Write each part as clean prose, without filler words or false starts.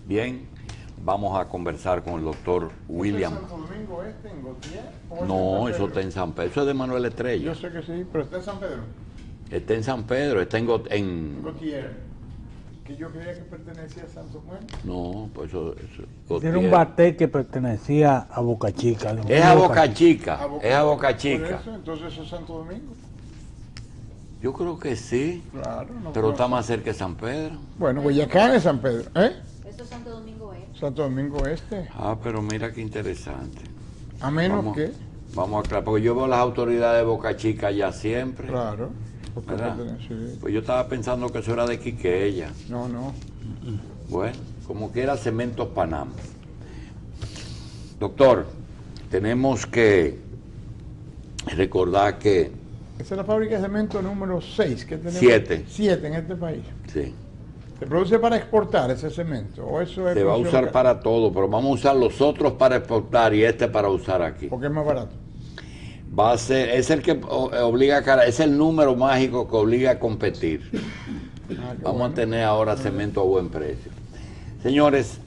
Bien, vamos a conversar con el doctor William. ¿Es en Santo Domingo Este, en Gautier? No, eso está en San Pedro. Eso es de Manuel Estrella. Yo sé que sí, pero está en San Pedro. Está en San Pedro, está en Gautier. Que yo creía que pertenecía a Santo Domingo. No, pues eso Tiene un baté que pertenecía a Boca Chica. Es a Boca Chica, es a Boca Por Chica. eso, entonces eso es Santo Domingo. Yo creo que sí, Claro. No pero está puedo. más cerca de San Pedro. Bueno, Guayacán es San Pedro. Eso es Santo Domingo Este. Santo Domingo Este. Ah, pero mira qué interesante. A menos Vamos, que. vamos a aclarar, porque yo veo las autoridades de Boca Chica allá siempre. Claro. Porque ¿Verdad? sí. Pues yo estaba pensando que eso era de Quiqueya. No. Bueno, como quiera, Cementos Panam. Doctor, tenemos que recordar que... Esa es la fábrica de cemento número 6 que tenemos. 7. 7 en este país. Sí, ¿Se produce para exportar ese cemento? ¿O eso es se va a producción usar local? para todo, pero vamos a usar los otros para exportar y este para usar aquí. Porque es más barato. Va a ser, es el que obliga, es el número mágico que obliga a competir. Vamos a tener ahora cemento a buen precio. Señores,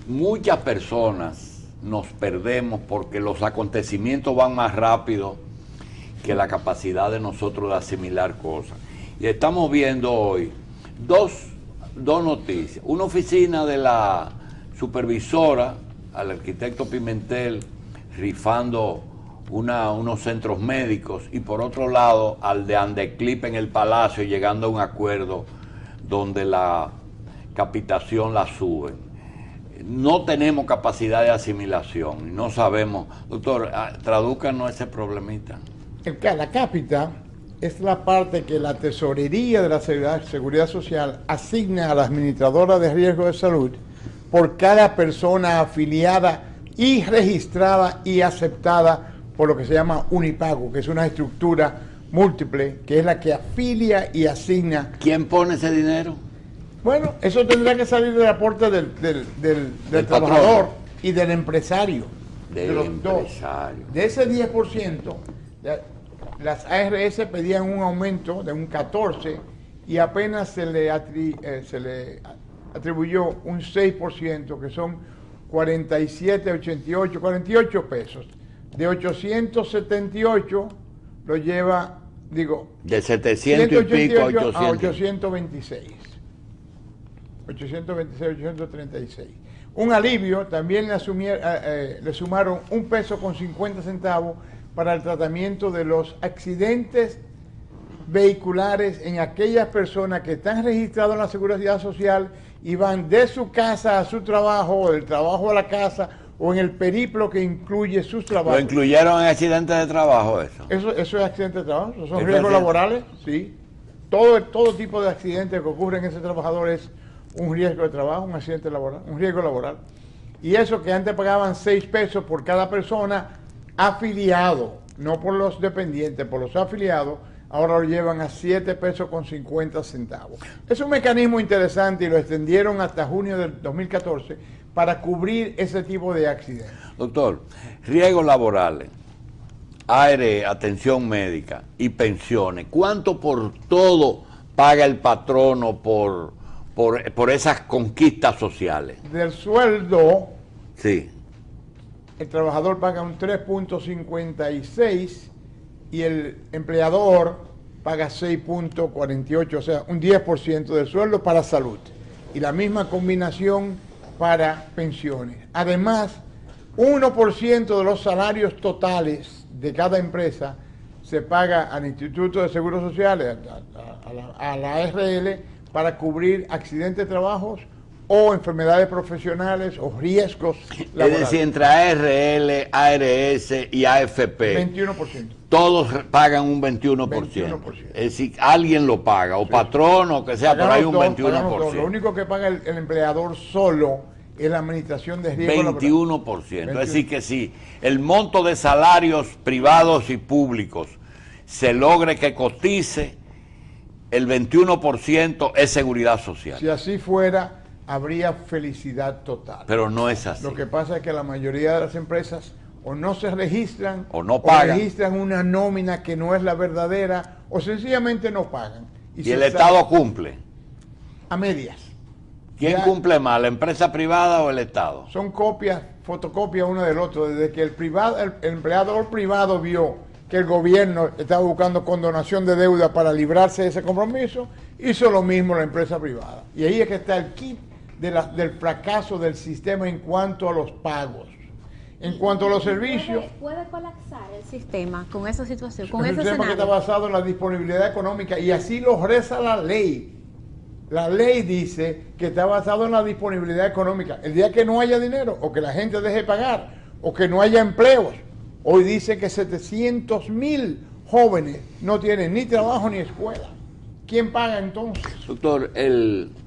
muchas personas nos perdemos porque los acontecimientos van más rápido que la capacidad de nosotros de asimilar cosas. Y estamos viendo hoy dos noticias. Una oficina de la supervisora, al arquitecto Pimentel, rifando unos centros médicos, y por otro lado al de Andeclip en el Palacio, llegando a un acuerdo donde la capitación la suben. No tenemos capacidad de asimilación, no sabemos. Doctor, tradúcanos ese problemita. La cápita es la parte que la tesorería de la Seguridad Social asigna a la administradora de riesgo de salud por cada persona afiliada y registrada y aceptada por lo que se llama Unipago, que es una estructura múltiple, que es la que afilia y asigna. ¿Quién pone ese dinero? Bueno, eso tendrá que salir del aporte del trabajador y del empresario. De los empresario. dos. De ese 10%, las ARS pedían un aumento de un 14% y apenas se le atribuyó un 6%, que son 48 pesos. De 878 lo lleva, de 700 y pico a 800. a 826. 836. Un alivio, también le sumaron $1.50 para el tratamiento de los accidentes vehiculares en aquellas personas que están registradas en la Seguridad Social y van de su casa a su trabajo, o del trabajo a la casa, o en el periplo que incluye sus trabajos. ¿Lo incluyeron en accidentes de trabajo eso? Eso es accidente de trabajo, eso son riesgos laborales, sí. Todo tipo de accidentes que ocurren en ese trabajador es un riesgo de trabajo, un accidente laboral, un riesgo laboral. Y eso que antes pagaban 6 pesos por cada persona afiliado, no por los dependientes, por los afiliados, ahora lo llevan a 7 pesos con 50 centavos. Es un mecanismo interesante y lo extendieron hasta junio del 2014 para cubrir ese tipo de accidentes. Doctor, riesgos laborales, ARE, atención médica y pensiones, ¿cuánto por todo paga el patrono por esas conquistas sociales? Del sueldo, sí, el trabajador paga un 3.56 y el empleador paga 6.48, o sea, un 10% del sueldo para salud. Y la misma combinación para pensiones. Además, 1% de los salarios totales de cada empresa se paga al Instituto de Seguros Sociales, a la ARL, para cubrir accidentes de trabajo o enfermedades profesionales o riesgos laborales. Es decir, entre ARL, ARS y AFP, 21%. todos pagan un 21%. 21%. Es decir, alguien lo paga, o patrón, o que sea, pero hay un 21%. Lo único que paga el empleador solo es la administración de riesgo laboral. 21%. Es decir, que si el monto de salarios privados y públicos se logre que cotice, el 21% es seguridad social. Si así fuera, habría felicidad total. Pero no es así. Lo que pasa es que la mayoría de las empresas o no se registran, o no pagan, o registran una nómina que no es la verdadera, o sencillamente no pagan. Y el Estado cumple. A medias. ¿Quién cumple más, la empresa privada o el Estado? Son copias, fotocopias uno del otro. Desde que el empleador privado vio que el gobierno estaba buscando condonación de deuda para librarse de ese compromiso, hizo lo mismo la empresa privada. Y ahí es que está el kit del fracaso del sistema en cuanto a los pagos. En cuanto a los servicios... ¿Puede colapsar el sistema con esa situación, Es con un ese sistema que escenario? está basado en la disponibilidad económica y así lo reza la ley. La ley dice que está basado en la disponibilidad económica. El día que no haya dinero o que la gente deje de pagar o que no haya empleos, hoy dice que 700,000 jóvenes no tienen ni trabajo ni escuela. ¿Quién paga entonces? Doctor,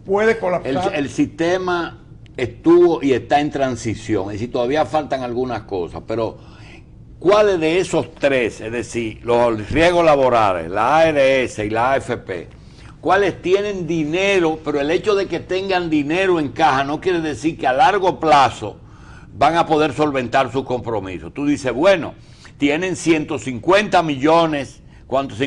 Puede colapsar. el sistema estuvo y está en transición, es decir, todavía faltan algunas cosas, pero ¿cuáles de esos tres, es decir, los riesgos laborales, la ARS y la AFP, cuáles tienen dinero, pero el hecho de que tengan dinero en caja no quiere decir que a largo plazo van a poder solventar sus compromisos? Tú dices, bueno, tienen 150 millones, ¿cuántos?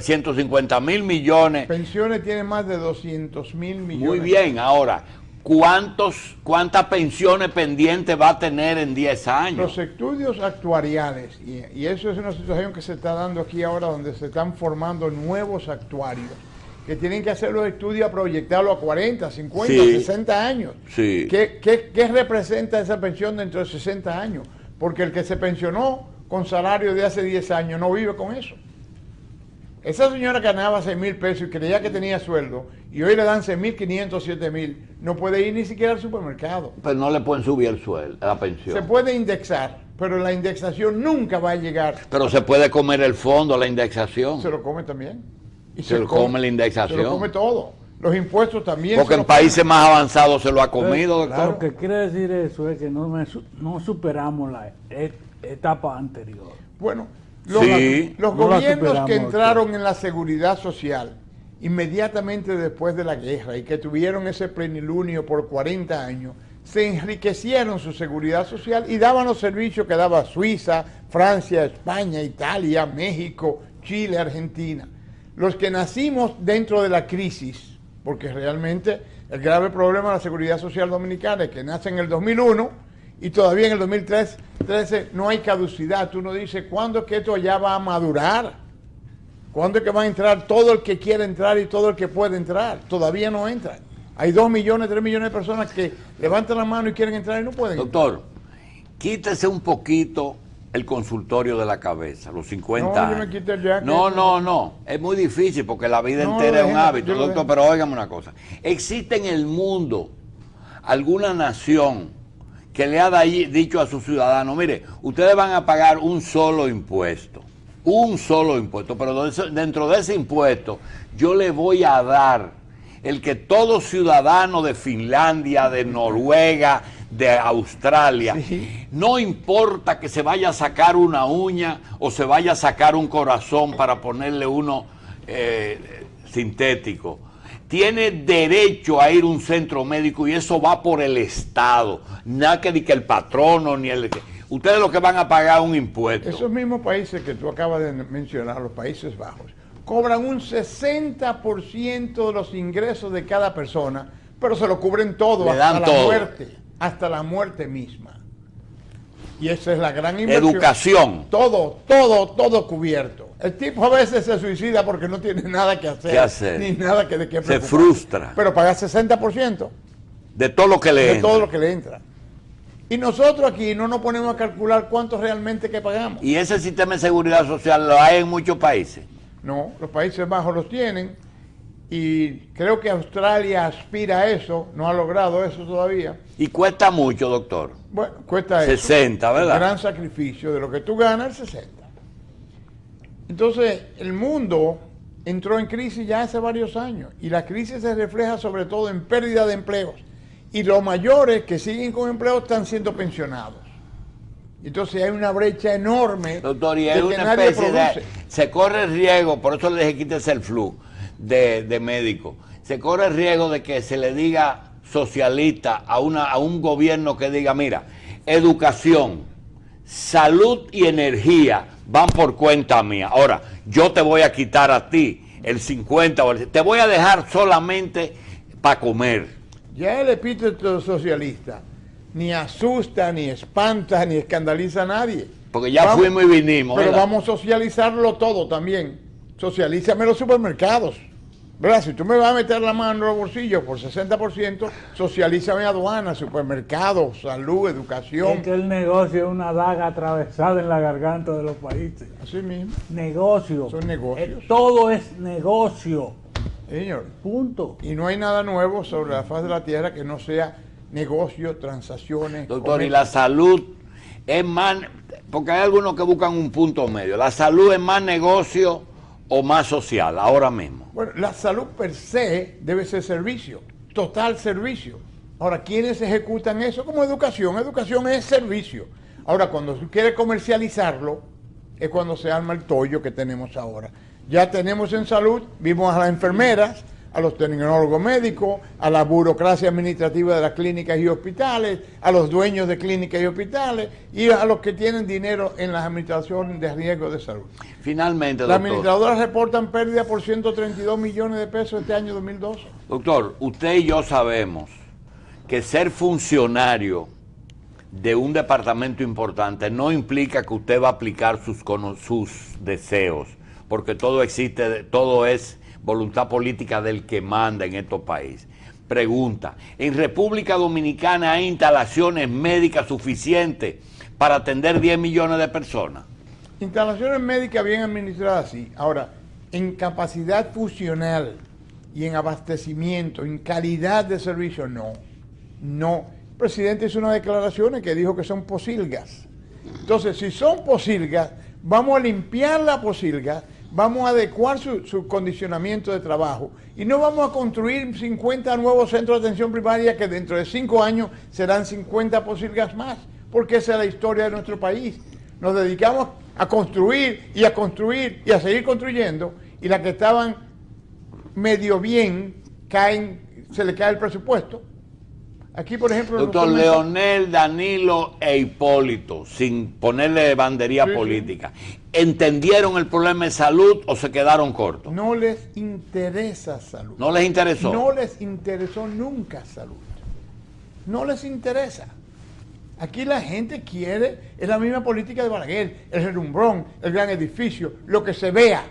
150,000 millones. Pensiones tienen más de 200,000 millones. Muy bien, ahora, ¿cuántas pensiones pendientes va a tener en 10 años? Los estudios actuariales, y eso es una situación que se está dando aquí ahora, donde se están formando nuevos actuarios, que tienen que hacer los estudios a proyectarlo a 40, 50, Sí. 60 años. Sí. ¿Qué representa esa pensión dentro de 60 años? Porque el que se pensionó con salario de hace 10 años no vive con eso. Esa señora ganaba 6,000 pesos y creía que tenía sueldo, y hoy le dan 6,500, 7,000, no puede ir ni siquiera al supermercado. Pero no le pueden subir el sueldo, la pensión. Se puede indexar, pero la indexación nunca va a llegar. Pero se puede comer el fondo, la indexación. Se lo come también. Y Se lo come la indexación. Se lo come todo. Los impuestos también. Porque en países más avanzados se lo ha comido, doctor. Lo que quiere decir eso es que no superamos la etapa anterior. Bueno, Sí. los No la gobiernos superamos, que entraron en la seguridad social inmediatamente después de la guerra y que tuvieron ese plenilunio por 40 años, se enriquecieron su seguridad social y daban los servicios que daba Suiza, Francia, España, Italia, México, Chile, Argentina. Los que nacimos dentro de la crisis, porque realmente el grave problema de la seguridad social dominicana es que nace en el 2001 y todavía en el 2013 no hay caducidad. Tú no dices, ¿cuándo es que esto ya va a madurar? ¿Cuándo es que va a entrar todo el que quiere entrar y todo el que puede entrar? Todavía no entran. Hay 2 millones, 3 millones de personas que levantan la mano y quieren entrar y no pueden. Doctor, quítese un poquito el consultorio de la cabeza, los 50 No, yo años. me quité el jacket. No, es muy difícil porque la vida No, entera es un déjeme, hábito, yo lo doctor, dejo. pero óigame una cosa. ¿Existe en el mundo alguna nación que le ha dicho a sus ciudadanos, mire, ustedes van a pagar un solo impuesto, pero dentro de ese impuesto yo le voy a dar el que todo ciudadano de Finlandia, de Noruega, de Australia, Sí. no importa que se vaya a sacar una uña o se vaya a sacar un corazón para ponerle uno sintético, tiene derecho a ir a un centro médico y eso va por el Estado, nada que ni que el patrono ni el... Ustedes lo que van a pagar un impuesto. Esos mismos países que tú acabas de mencionar, los Países Bajos, cobran un 60% de los ingresos de cada persona, pero se lo cubren todo Le hasta dan la todo. muerte, hasta la muerte misma. Y esa es la gran inversión. Educación. Todo cubierto. El tipo a veces se suicida porque no tiene nada que hacer, ¿Qué hacer? ni nada que de qué Se preocuparse. frustra Pero paga 60% de todo lo que le de entra. todo lo que le entra. Y nosotros aquí no nos ponemos a calcular cuánto realmente que pagamos. Y ese sistema de seguridad social lo hay en muchos países. No, los Países Bajos los tienen y creo que Australia aspira a eso, no ha logrado eso todavía. Y cuesta mucho, doctor. Bueno, cuesta 60, eso. ¿verdad? El gran sacrificio de lo que tú ganas, el 60. Entonces, el mundo entró en crisis ya hace varios años y la crisis se refleja sobre todo en pérdida de empleos. Y los mayores que siguen con empleo están siendo pensionados. Entonces hay una brecha enorme. Doctor, y de es que una nadie especie de... produce. Se corre el riesgo, por eso le dije quítese el flu de médico. Se corre el riesgo de que se le diga socialista a un gobierno que diga, mira, educación, salud y energía van por cuenta mía. Ahora, yo te voy a quitar a ti el 50 o te voy a dejar solamente para comer. Ya el epíteto socialista ni asusta, ni espanta, ni escandaliza a nadie. Porque ya fuimos y vinimos. Pero ¿verdad? vamos a socializarlo todo también. Socialízame los supermercados. ¿Verdad? Si tú me vas a meter la mano en los bolsillos por 60%, socialízame aduanas, supermercados, salud, educación. Es que el negocio es una daga atravesada en la garganta de los países. Así mismo. Negocio. Son negocios. Todo es negocio. Señor. Punto. Y no hay nada nuevo sobre la faz de la tierra que no sea negocio, transacciones. Doctor, y comercio. la salud es más, porque hay algunos que buscan un punto medio. ¿La salud es más negocio o más social ahora mismo? Bueno, la salud per se debe ser servicio, total servicio. Ahora, ¿quiénes ejecutan eso? Como educación. Educación es servicio. Ahora, cuando tú quieres comercializarlo, es cuando se arma el tollo que tenemos ahora. Ya tenemos en salud, vimos a las enfermeras, a los tecnólogos médicos, a la burocracia administrativa de las clínicas y hospitales, a los dueños de clínicas y hospitales y a los que tienen dinero en las administraciones de riesgo de salud. Finalmente, Las doctor. administradoras reportan pérdida por 132 millones de pesos este año 2012. Doctor, usted y yo sabemos que ser funcionario de un departamento importante no implica que usted va a aplicar sus deseos, porque todo existe, todo es voluntad política del que manda en estos países. Pregunta, ¿en República Dominicana hay instalaciones médicas suficientes para atender 10 millones de personas? Instalaciones médicas bien administradas, sí. Ahora, en capacidad funcional y en abastecimiento, en calidad de servicio, no. No. El presidente hizo unas declaraciones que dijo que son posilgas. Entonces, si son posilgas, vamos a limpiar la posilga, vamos a adecuar su condicionamiento de trabajo y no vamos a construir 50 nuevos centros de atención primaria que dentro de 5 años serán 50 posilgas más, porque esa es la historia de nuestro país. Nos dedicamos a construir y a construir y a seguir construyendo, y las que estaban medio bien se le cae el presupuesto. Aquí, por ejemplo, Doctor Leonel, Danilo e Hipólito, sin ponerle bandería política, ¿entendieron el problema de salud o se quedaron cortos? no les interesa salud. ¿No les interesó? No les interesó nunca salud. No les interesa. Aquí la gente quiere, es la misma política de Balaguer, el relumbrón, el gran edificio, lo que se vea.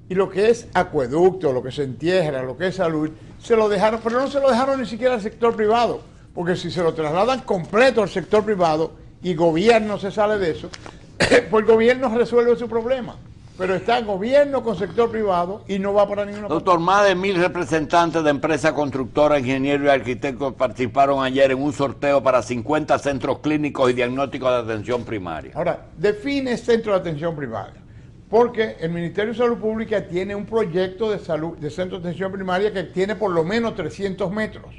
Y lo que es acueducto, lo que se entierra, lo que es salud, se lo dejaron, pero no se lo dejaron ni siquiera al sector privado, porque si se lo trasladan completo al sector privado y gobierno se sale de eso, pues el gobierno resuelve su problema. Pero está gobierno con sector privado y no va para ninguna parte. Doctor, más de 1000 representantes de empresas constructoras, ingenieros y arquitectos participaron ayer en un sorteo para 50 centros clínicos y diagnósticos de atención primaria. Ahora, define centro de atención primaria, porque el Ministerio de Salud Pública tiene un proyecto de salud de centro de atención primaria que tiene por lo menos 300 metros,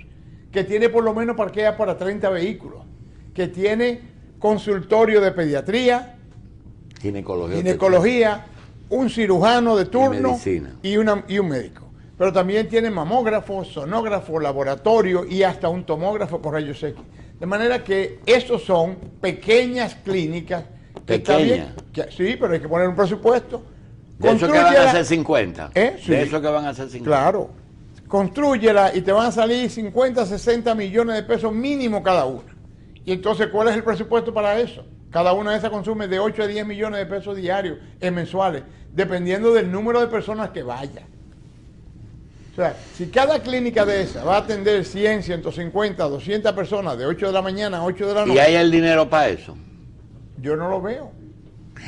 que tiene por lo menos parquea para 30 vehículos, que tiene consultorio de pediatría, ginecología, un cirujano de turno y un médico. Pero también tiene mamógrafo, sonógrafo, laboratorio y hasta un tomógrafo con rayos X. De manera que estos son pequeñas clínicas. Pequeñas. Sí, pero hay que poner un presupuesto. De eso que van a hacer 50. Sí. De eso que van a hacer 50. Claro. Constrúyela y te van a salir 50, 60 millones de pesos mínimo cada una. Y entonces, ¿cuál es el presupuesto para eso? Cada una de esas consume de 8 a 10 millones de pesos diarios, mensuales, dependiendo del número de personas que vaya. O sea, si cada clínica de esa va a atender 100, 150, 200 personas de 8 de la mañana a 8 de la noche. ¿Y hay el dinero para eso? Yo no lo veo.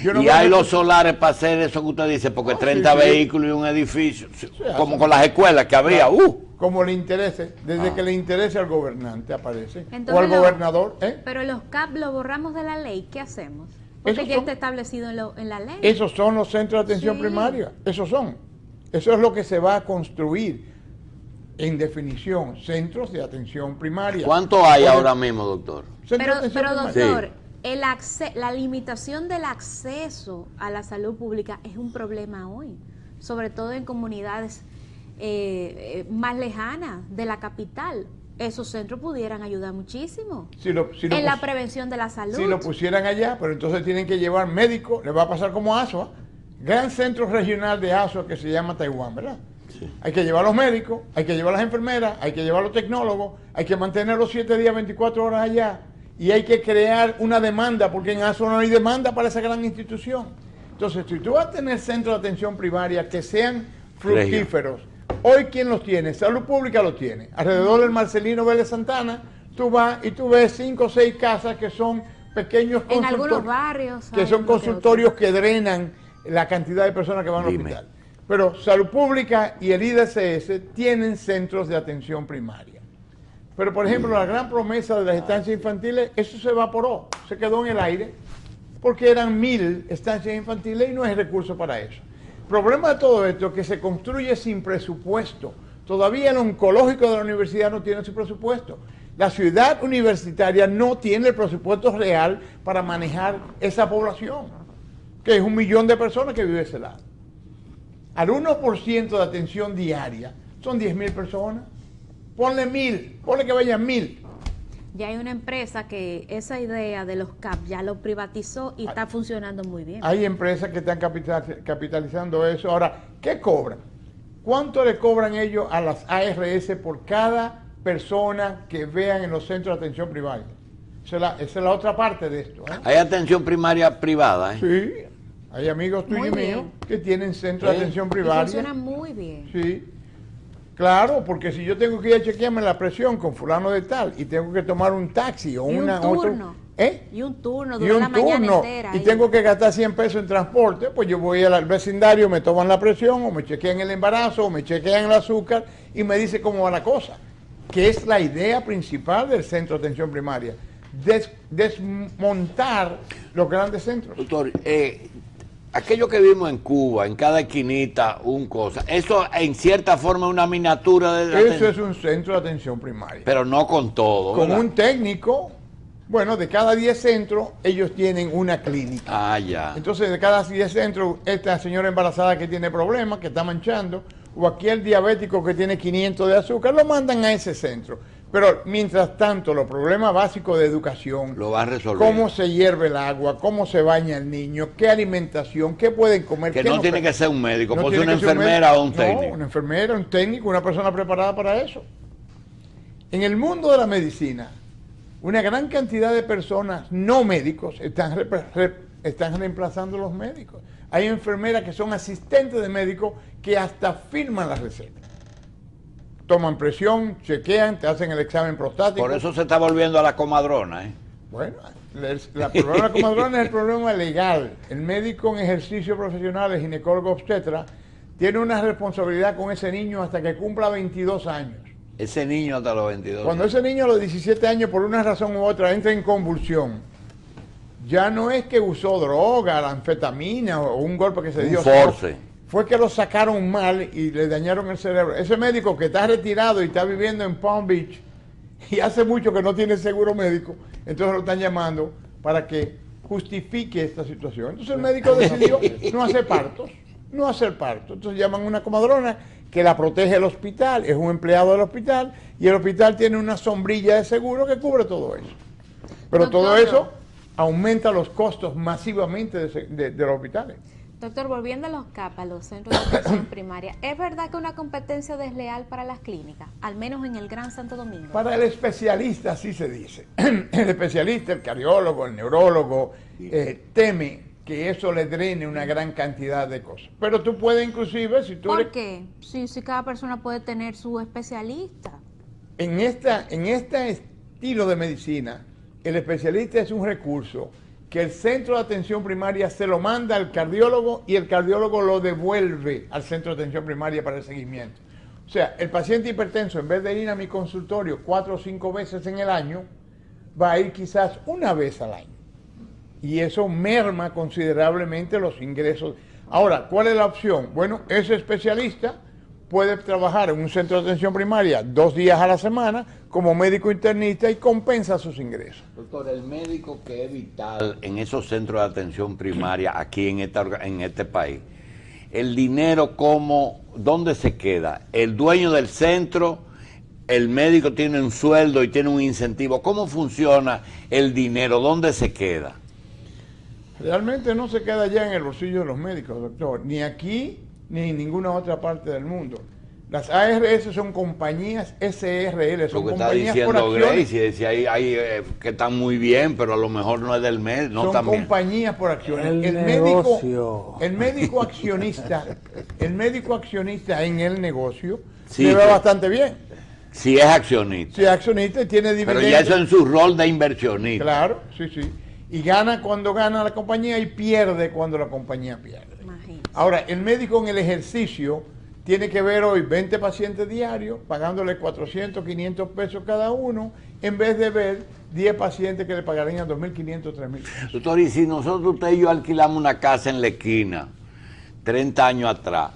Y hay los solares para hacer eso que usted dice, porque 30 vehículos y un edificio, como con las escuelas que había. Como le interese, desde que le interese al gobernante aparece. Entonces, o al gobernador. Pero los CAP lo borramos de la ley, ¿qué hacemos? Porque ya está establecido en la ley. Esos son los centros de atención primaria. Esos son. Eso es lo que se va a construir. En definición, centros de atención primaria. ¿Cuánto hay ahora mismo, doctor? Pero doctor, la limitación del acceso a la salud pública es un problema hoy, sobre todo en comunidades más lejanas de la capital. Esos centros pudieran ayudar muchísimo en la prevención de la salud. Si lo pusieran allá, pero entonces tienen que llevar médicos, le va a pasar como ASOA, gran centro regional de ASOA que se llama Taiwán, ¿verdad? Sí. Hay que llevar a los médicos, hay que llevar a las enfermeras, hay que llevar a los tecnólogos, hay que mantenerlos 7 días, 24 horas allá. Y hay que crear una demanda, porque en ASO no hay demanda para esa gran institución. Entonces, si tú vas a tener centros de atención primaria que sean fructíferos, hoy ¿quién los tiene? Salud Pública los tiene. Alrededor del Marcelino Vélez Santana, tú vas y tú ves 5 o 6 casas que son pequeños en algunos barrios que son consultorios que drenan la cantidad de personas que van al hospital. Pero Salud Pública y el IDCS tienen centros de atención primaria. Pero, por ejemplo, la gran promesa de las estancias infantiles, eso se evaporó, se quedó en el aire, porque eran 1000 estancias infantiles y no hay recursos para eso. El problema de todo esto es que se construye sin presupuesto. Todavía el oncológico de la universidad no tiene su presupuesto. La ciudad universitaria no tiene el presupuesto real para manejar esa población, que es 1 millón de personas que viven de ese lado. Al 1% de atención diaria son 10.000 personas. Ponle 1000, ponle que vayan 1000. Ya hay una empresa que esa idea de los CAP ya lo privatizó y está funcionando muy bien. Hay empresas que están capitalizando eso. Ahora, ¿qué cobran? ¿Cuánto le cobran ellos a las ARS por cada persona que vean en los centros de atención primaria? Esa es la otra parte de esto. Hay atención primaria privada. Sí, hay amigos tuyos y míos que tienen centros de atención primaria. Y funciona muy bien. Sí. Claro, porque si yo tengo que ir a chequearme la presión con fulano de tal y tengo que tomar un taxi o Y un turno. Y un turno durante la mañana entera. Y tengo que gastar 100 pesos en transporte, pues yo voy al vecindario, me toman la presión o me chequean el embarazo o me chequean el azúcar y me dice cómo va la cosa. Que es la idea principal del centro de atención primaria. Desmontar los grandes centros. Doctor, aquello que vimos en Cuba, en cada esquinita, eso en cierta forma es una miniatura de Eso es un centro de atención primaria. Pero no con todo, Con ¿verdad? un técnico, bueno, de cada 10 centros, ellos tienen una clínica. Ah, ya. Entonces, de cada 10 centros, esta señora embarazada que tiene problemas, que está manchando, o aquel diabético que tiene 500 de azúcar, lo mandan a ese centro. Pero, mientras tanto, los problemas básicos de educación, Lo van a resolver. cómo se hierve el agua, cómo se baña el niño, qué alimentación, qué pueden comer. Que qué no tiene que ser un médico, no puede ser tiene una que ser enfermera o un médico. técnico. No, una enfermera, un técnico, una persona preparada para eso. En el mundo de la medicina, una gran cantidad de personas no médicos están reemplazando a los médicos. Hay enfermeras que son asistentes de médicos que hasta firman las recetas. Toman presión, chequean, te hacen el examen prostático. Por eso se está volviendo a la comadrona, ¿eh? Bueno, el problema de la comadrona es el problema legal. El médico en ejercicio profesional, el ginecólogo obstetra, tiene una responsabilidad con ese niño hasta que cumpla 22 años. Ese niño hasta los 22 Cuando años. ese niño a los 17 años, por una razón u otra, entra en convulsión, ya no es que usó droga, la anfetamina o un golpe que se dio. Force. Fue que lo sacaron mal y le dañaron el cerebro. Ese médico que está retirado y está viviendo en Palm Beach y hace mucho que no tiene seguro médico, entonces lo están llamando para que justifique esta situación. Entonces el médico decidió no hacer partos. Entonces llaman a una comadrona que la protege el hospital, es un empleado del hospital y el hospital tiene una sombrilla de seguro que cubre todo eso. Pero Doctor, todo eso aumenta los costos masivamente de los hospitales. Doctor, volviendo a los CAP, a los centros de atención primaria, ¿es verdad que una competencia desleal para las clínicas, al menos en el Gran Santo Domingo? Para el especialista, así se dice. El especialista, el cardiólogo, el neurólogo, teme que eso le drene una gran cantidad de cosas. Pero tú puedes inclusive, si tú ¿Por qué? Si cada persona puede tener su especialista. En este estilo de medicina, el especialista es un recurso que el centro de atención primaria se lo manda al cardiólogo y el cardiólogo lo devuelve al centro de atención primaria para el seguimiento. O sea, el paciente hipertenso, en vez de ir a mi consultorio 4 o 5 veces en el año, va a ir quizás una vez al año. Y eso merma considerablemente los ingresos. Ahora, ¿cuál es la opción? Bueno, ese especialista puede trabajar en un centro de atención primaria 2 días a la semana como médico internista y compensa sus ingresos. Doctor, el médico que es vital en esos centros de atención primaria aquí en este país, el dinero, ¿dónde se queda? El dueño del centro, el médico tiene un sueldo y tiene un incentivo. ¿Cómo funciona el dinero? ¿Dónde se queda? Realmente no se queda ya en el bolsillo de los médicos, doctor, ni aquí ni en ninguna otra parte del mundo. Las ARS son compañías SRL, son Lo que está compañías por diciendo acciones. Gracie, decía hay que están muy bien, pero a lo mejor no es del mes, no Son tan bien. compañías por acciones. El Médico, negocio. el médico accionista en el negocio Sí, le va sí. bastante bien. Si es accionista. Si es accionista y tiene Pero dividendos. ya eso en su rol de inversionista. Claro, sí, sí. Y gana cuando gana la compañía y pierde cuando la compañía pierde. Imagínate. Ahora, el médico en el ejercicio tiene que ver hoy 20 pacientes diarios, pagándole 400, 500 pesos cada uno, en vez de ver 10 pacientes que le pagarían 2.500, 3.000 pesos. Doctor, y si nosotros, usted y yo alquilamos una casa en la esquina, 30 años atrás,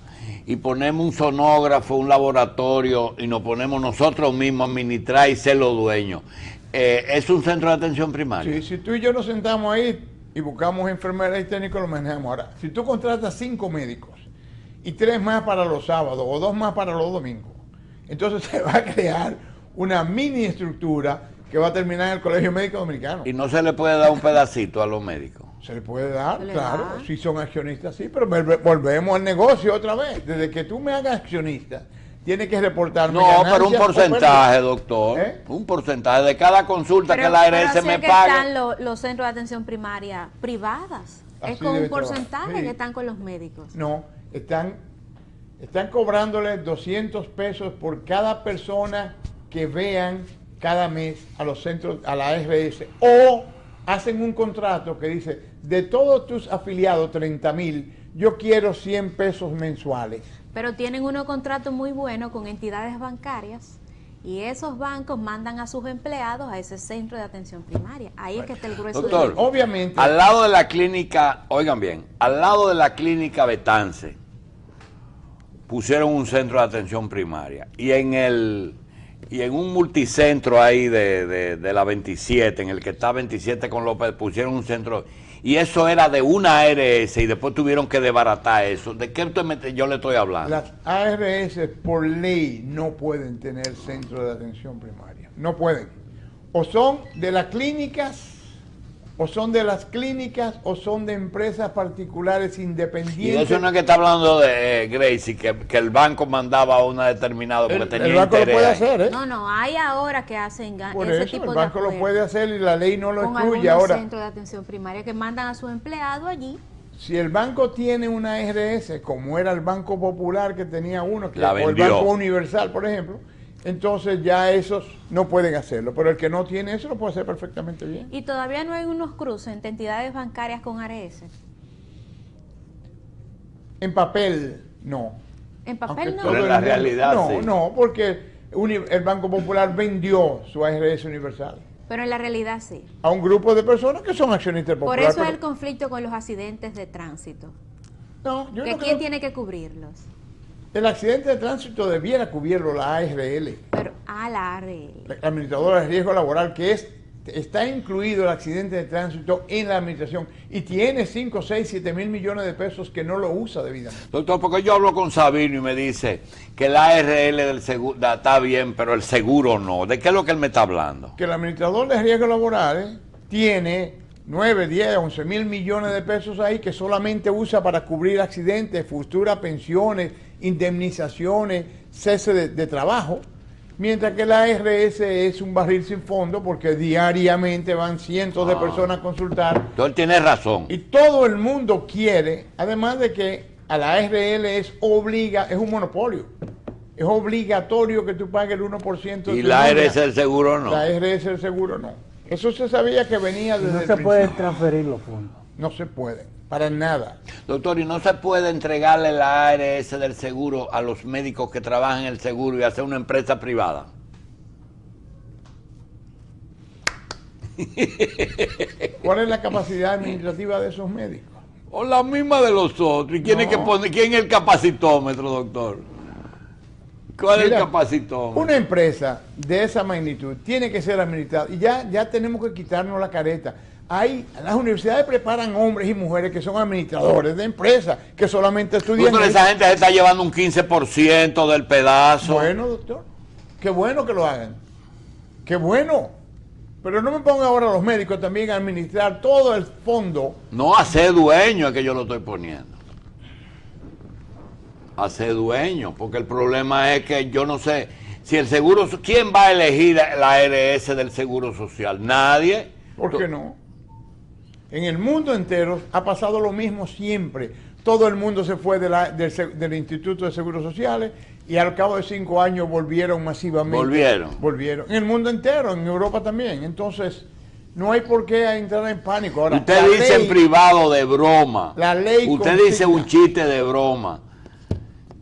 y ponemos un sonógrafo, un laboratorio, y nos ponemos nosotros mismos a administrar y ser los dueños, ¿es un centro de atención primaria? Sí, si tú y yo nos sentamos ahí y buscamos enfermeras y técnicos, lo manejamos. Ahora, si tú contratas 5 médicos y 3 más para los sábados o 2 más para los domingos, entonces se va a crear una mini estructura que va a terminar en el Colegio Médico Dominicano. Y no se le puede dar un pedacito a los médicos. Se le puede dar, Se le claro, da. si son accionistas, sí, pero volvemos al negocio otra vez. Desde que tú me hagas accionista, tienes que reportarme No, pero un ganancias o porcentaje, pérdidas. doctor. ¿Eh? Un porcentaje de cada consulta que la pero ARS así me es que pague. están los centros de atención primaria privadas. Así Es con debe un porcentaje trabajar. Sí. que están con los médicos. No, están cobrándole 200 pesos por cada persona que vean cada mes a los centros, a la ARS, o hacen un contrato que dice, de todos tus afiliados, 30.000, yo quiero 100 pesos mensuales. Pero tienen unos contratos muy buenos con entidades bancarias y esos bancos mandan a sus empleados a ese centro de atención primaria. Ahí es que está el grueso Doctor, del... Obviamente, al lado de la clínica, oigan bien, al lado de la clínica Betance, pusieron un centro de atención primaria. Y en un multicentro ahí de la 27, en el que está 27 con López, pusieron un centro. Y eso era de una ARS y después tuvieron que desbaratar eso. ¿De qué yo le estoy hablando? las ARS por ley no pueden tener centro de atención primaria. No pueden. O son de las clínicas, o son de las clínicas, o son de empresas particulares Y independientes. eso no es que está hablando de Gracie, que el banco mandaba a una determinada porque tenía el banco lo interés puede ahí. hacer, ¿eh? No, hay ahora que hacen Por ese eso, tipo el de banco lo acuerdos puede hacer y la ley no lo con excluye. algunos Ahora, centros de atención primaria que mandan a sus empleados allí. si el banco tiene una ARS, como era el Banco Popular que tenía uno, La o el vendió. Banco Universal, por ejemplo, entonces ya esos no pueden hacerlo. Pero el que no tiene eso lo puede hacer perfectamente bien. Y todavía no hay unos cruces entre entidades bancarias con ARS. En papel, no. En papel Aunque no. todo Pero en el la mundo- realidad, no, sí. no, porque el Banco Popular vendió su ARS Universal Pero en la realidad sí. a un grupo de personas que son accionistas del Por Popular. eso es pero- el conflicto con los accidentes de tránsito. no, yo ¿Que no quién creo- tiene que cubrirlos? El accidente de tránsito debiera cubrirlo la ARL, Pero a la ARL. la administradora de riesgo laboral, está incluido el accidente de tránsito en la administración y tiene 5, 6, 7 mil millones de pesos que no lo usa debidamente. Doctor, porque yo hablo con Sabino y me dice que el ARL del seguro está bien, pero el seguro no. ¿De qué es lo que él me está hablando? Que el administrador de riesgos laborales tiene 9, 10, 11 mil millones de pesos ahí que solamente usa para cubrir accidentes, futuras pensiones, indemnizaciones, cese de trabajo, mientras que la ARS es un barril sin fondo porque diariamente van cientos de personas a consultar Entonces él tiene razón. y todo el mundo quiere, además de que a la ARL es un monopolio. Es obligatorio que tú pagues el 1% de Y tu la nómina. ARS del seguro no. La ARS del seguro no. Eso se sabía que venía desde No el se pueden principio. transferir los fondos. No se puede, para nada. Doctor, ¿y no se puede entregarle la ARS del seguro a los médicos que trabajan en el seguro y hacer una empresa privada? ¿Cuál es la capacidad administrativa de esos médicos? O la misma de los otros. ¿Y quién es que pone, quién es el capacitómetro, doctor? ¿Cuál es Mira, el capacitómetro? Una empresa de esa magnitud tiene que ser administrada y ya tenemos que quitarnos la careta. Las universidades preparan hombres y mujeres que son administradores de empresas, que solamente estudian. Doctor, esa gente se está llevando un 15% del pedazo. Bueno, doctor, qué bueno que lo hagan. Qué bueno. Pero no me pongan ahora los médicos también a administrar todo el fondo. No a ser dueño es que yo lo estoy poniendo. a ser dueño, porque el problema es que yo no sé si el seguro, ¿quién va a elegir la ARS del Seguro Social? Nadie. ¿Por qué no? En el mundo entero ha pasado lo mismo siempre. Todo el mundo se fue del Instituto de Seguros Sociales y al cabo de 5 años volvieron masivamente. Volvieron. En el mundo entero, en Europa también. Entonces, no hay por qué entrar en pánico. Ahora, usted dice en privado de broma. La ley usted dice un chiste de broma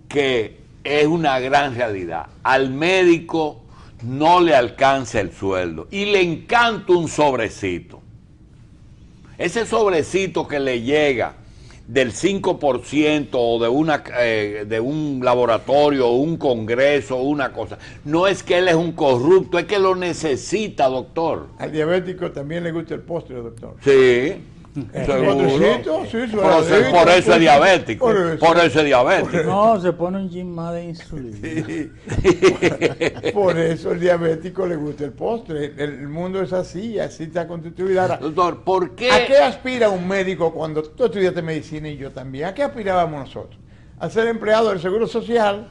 que es una gran realidad. Al médico no le alcanza el sueldo y le encanta un sobrecito. Ese sobrecito que le llega del 5% o de un laboratorio o un congreso o una cosa, no es que él es un corrupto, es que lo necesita, doctor. Al diabético también le gusta el postre, doctor. Sí. Seguro. Sí, por eso es diabético. Por eso es diabético. No, se pone un gin más de insulina. Sí. Por eso el diabético le gusta el postre. El mundo es así está constituido. Ahora, doctor, ¿por qué? ¿A qué aspira un médico cuando tú estudiaste medicina y yo también? ¿A qué aspirábamos nosotros? A ser empleado del Seguro Social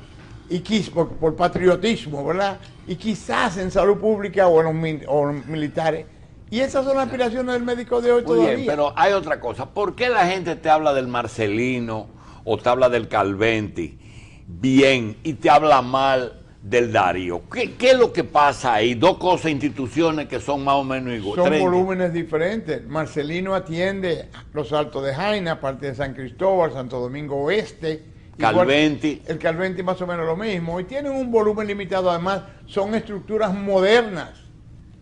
y por patriotismo, ¿verdad? Y quizás en salud pública o en los militares. Y esas son las aspiraciones del médico de hoy todavía. Muy bien, pero hay otra cosa. ¿Por qué la gente te habla del Marcelino o te habla del Calventi bien y te habla mal del Darío? ¿Qué es lo que pasa ahí? Dos cosas, instituciones que son más o menos iguales. Son volúmenes diferentes. Marcelino atiende los Altos de Jaina, parte de San Cristóbal, Santo Domingo Oeste. Calventi. El Calventi más o menos lo mismo. Y tienen un volumen limitado. Además, son estructuras modernas.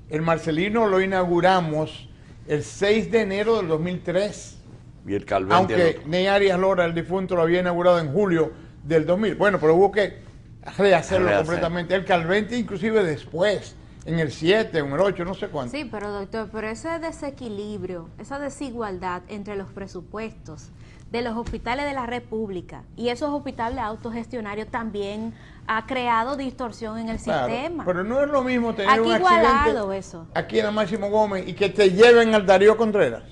El Marcelino lo inauguramos el 6 de enero del 2003. Y el Calventi. Aunque Ney Arias Lora, el difunto, lo había inaugurado en julio del 2000. Bueno, pero hubo que rehacerlo completamente. El Calventi inclusive después, en el 7, en el 8, no sé cuánto. Sí, pero doctor, pero ese desequilibrio, esa desigualdad entre los presupuestos de los hospitales de la República y esos hospitales autogestionarios también ha creado distorsión en el sistema. Pero no es lo mismo tener aquí un accidente eso. aquí en la Máximo Gómez y que te lleven al Darío Contreras.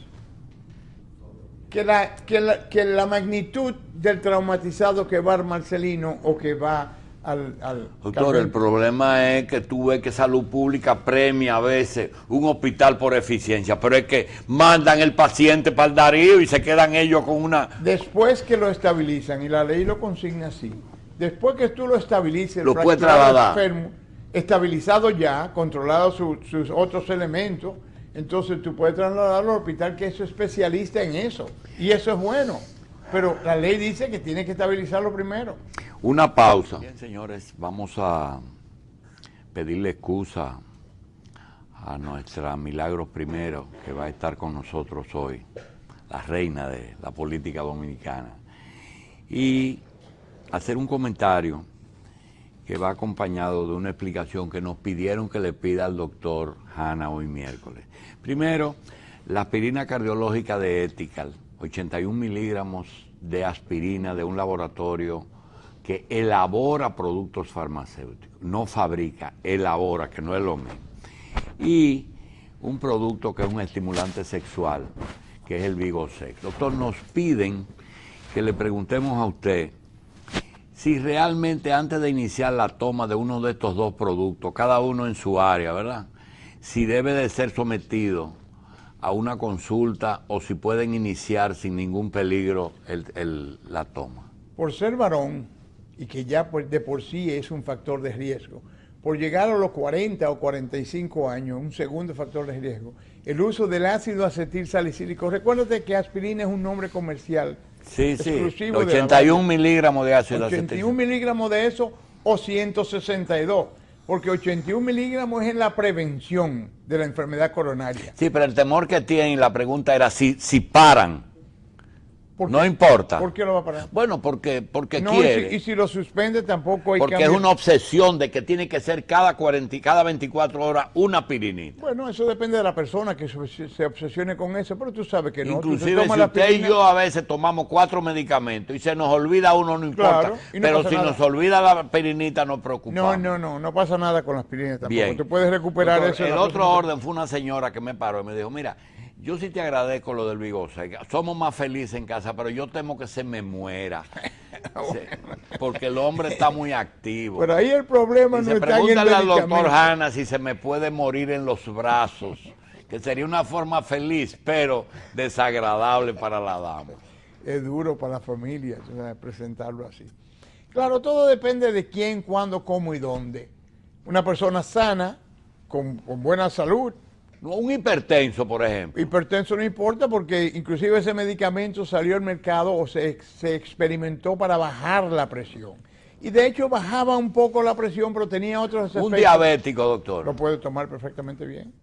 Que la magnitud del traumatizado que va al Marcelino o que va al Doctor, Calventi. el problema es que tú ves que Salud Pública premia a veces un hospital por eficiencia, pero es que mandan el paciente para el Darío y se quedan ellos con una... Después que lo estabilizan, y la ley lo consigna así, después que tú lo estabilices, lo puedes trasladar. Enfermo, estabilizado ya, controlado sus otros elementos, entonces tú puedes trasladarlo al hospital que es especialista en eso, y eso es bueno. Pero la ley dice que tiene que estabilizarlo primero. Una pausa. Bien, señores, vamos a pedirle excusa a nuestra Milagros Primero, que va a estar con nosotros hoy, la reina de la política dominicana, y hacer un comentario que va acompañado de una explicación que nos pidieron que le pida al doctor Hanna hoy miércoles. Primero, la aspirina cardiológica de Ethical, 81 miligramos de aspirina de un laboratorio que elabora productos farmacéuticos, no fabrica, elabora, que no es lo mismo. Y un producto que es un estimulante sexual, que es el Vigosex. Doctor, nos piden que le preguntemos a usted si realmente antes de iniciar la toma de uno de estos dos productos, cada uno en su área, ¿verdad?, si debe de ser sometido a una consulta o si pueden iniciar sin ningún peligro la toma. Por ser varón, y que ya de por sí es un factor de riesgo, por llegar a los 40 o 45 años, un segundo factor de riesgo, el uso del ácido acetil salicílico. Recuérdate que aspirina es un nombre comercial. Sí, exclusivo 81 miligramos de ácido acetil. 81 miligramos de eso o 162. Porque 81 miligramos es en la prevención de la enfermedad coronaria. Sí, pero el temor que tienen, la pregunta era si paran. No importa. ¿Por qué lo va a parar? Bueno, porque no, quiere. Y si lo suspende tampoco hay porque cambio. Es una obsesión de que tiene que ser cada 24 horas una aspirinita. Bueno, eso depende de la persona que se obsesione con eso, pero tú sabes que no. Inclusive si usted y yo a veces tomamos 4 medicamentos y se nos olvida uno, no importa. Claro, pero si nos olvida la aspirinita nos preocupamos. No pasa nada con la aspirina tampoco. Bien. Tú puedes recuperar eso. El otro orden fue una señora que me paró y me dijo, mira, yo sí te agradezco lo del Vigosex, somos más felices en casa, pero yo temo que se me muera. Sí, porque el hombre está muy activo. Pero ahí el problema no está en el pregúntale al doctor medicamento. Hanna si se me puede morir en los brazos, que sería una forma feliz, pero desagradable para la dama. Es duro para la familia, o sea, presentarlo así. Claro, todo depende de quién, cuándo, cómo y dónde. Una persona sana, con buena salud. No, un hipertenso, por ejemplo. Hipertenso no importa porque inclusive ese medicamento salió al mercado o se experimentó para bajar la presión. Y de hecho bajaba un poco la presión, pero tenía otros efectos. Un diabético, doctor. Lo puede tomar perfectamente bien.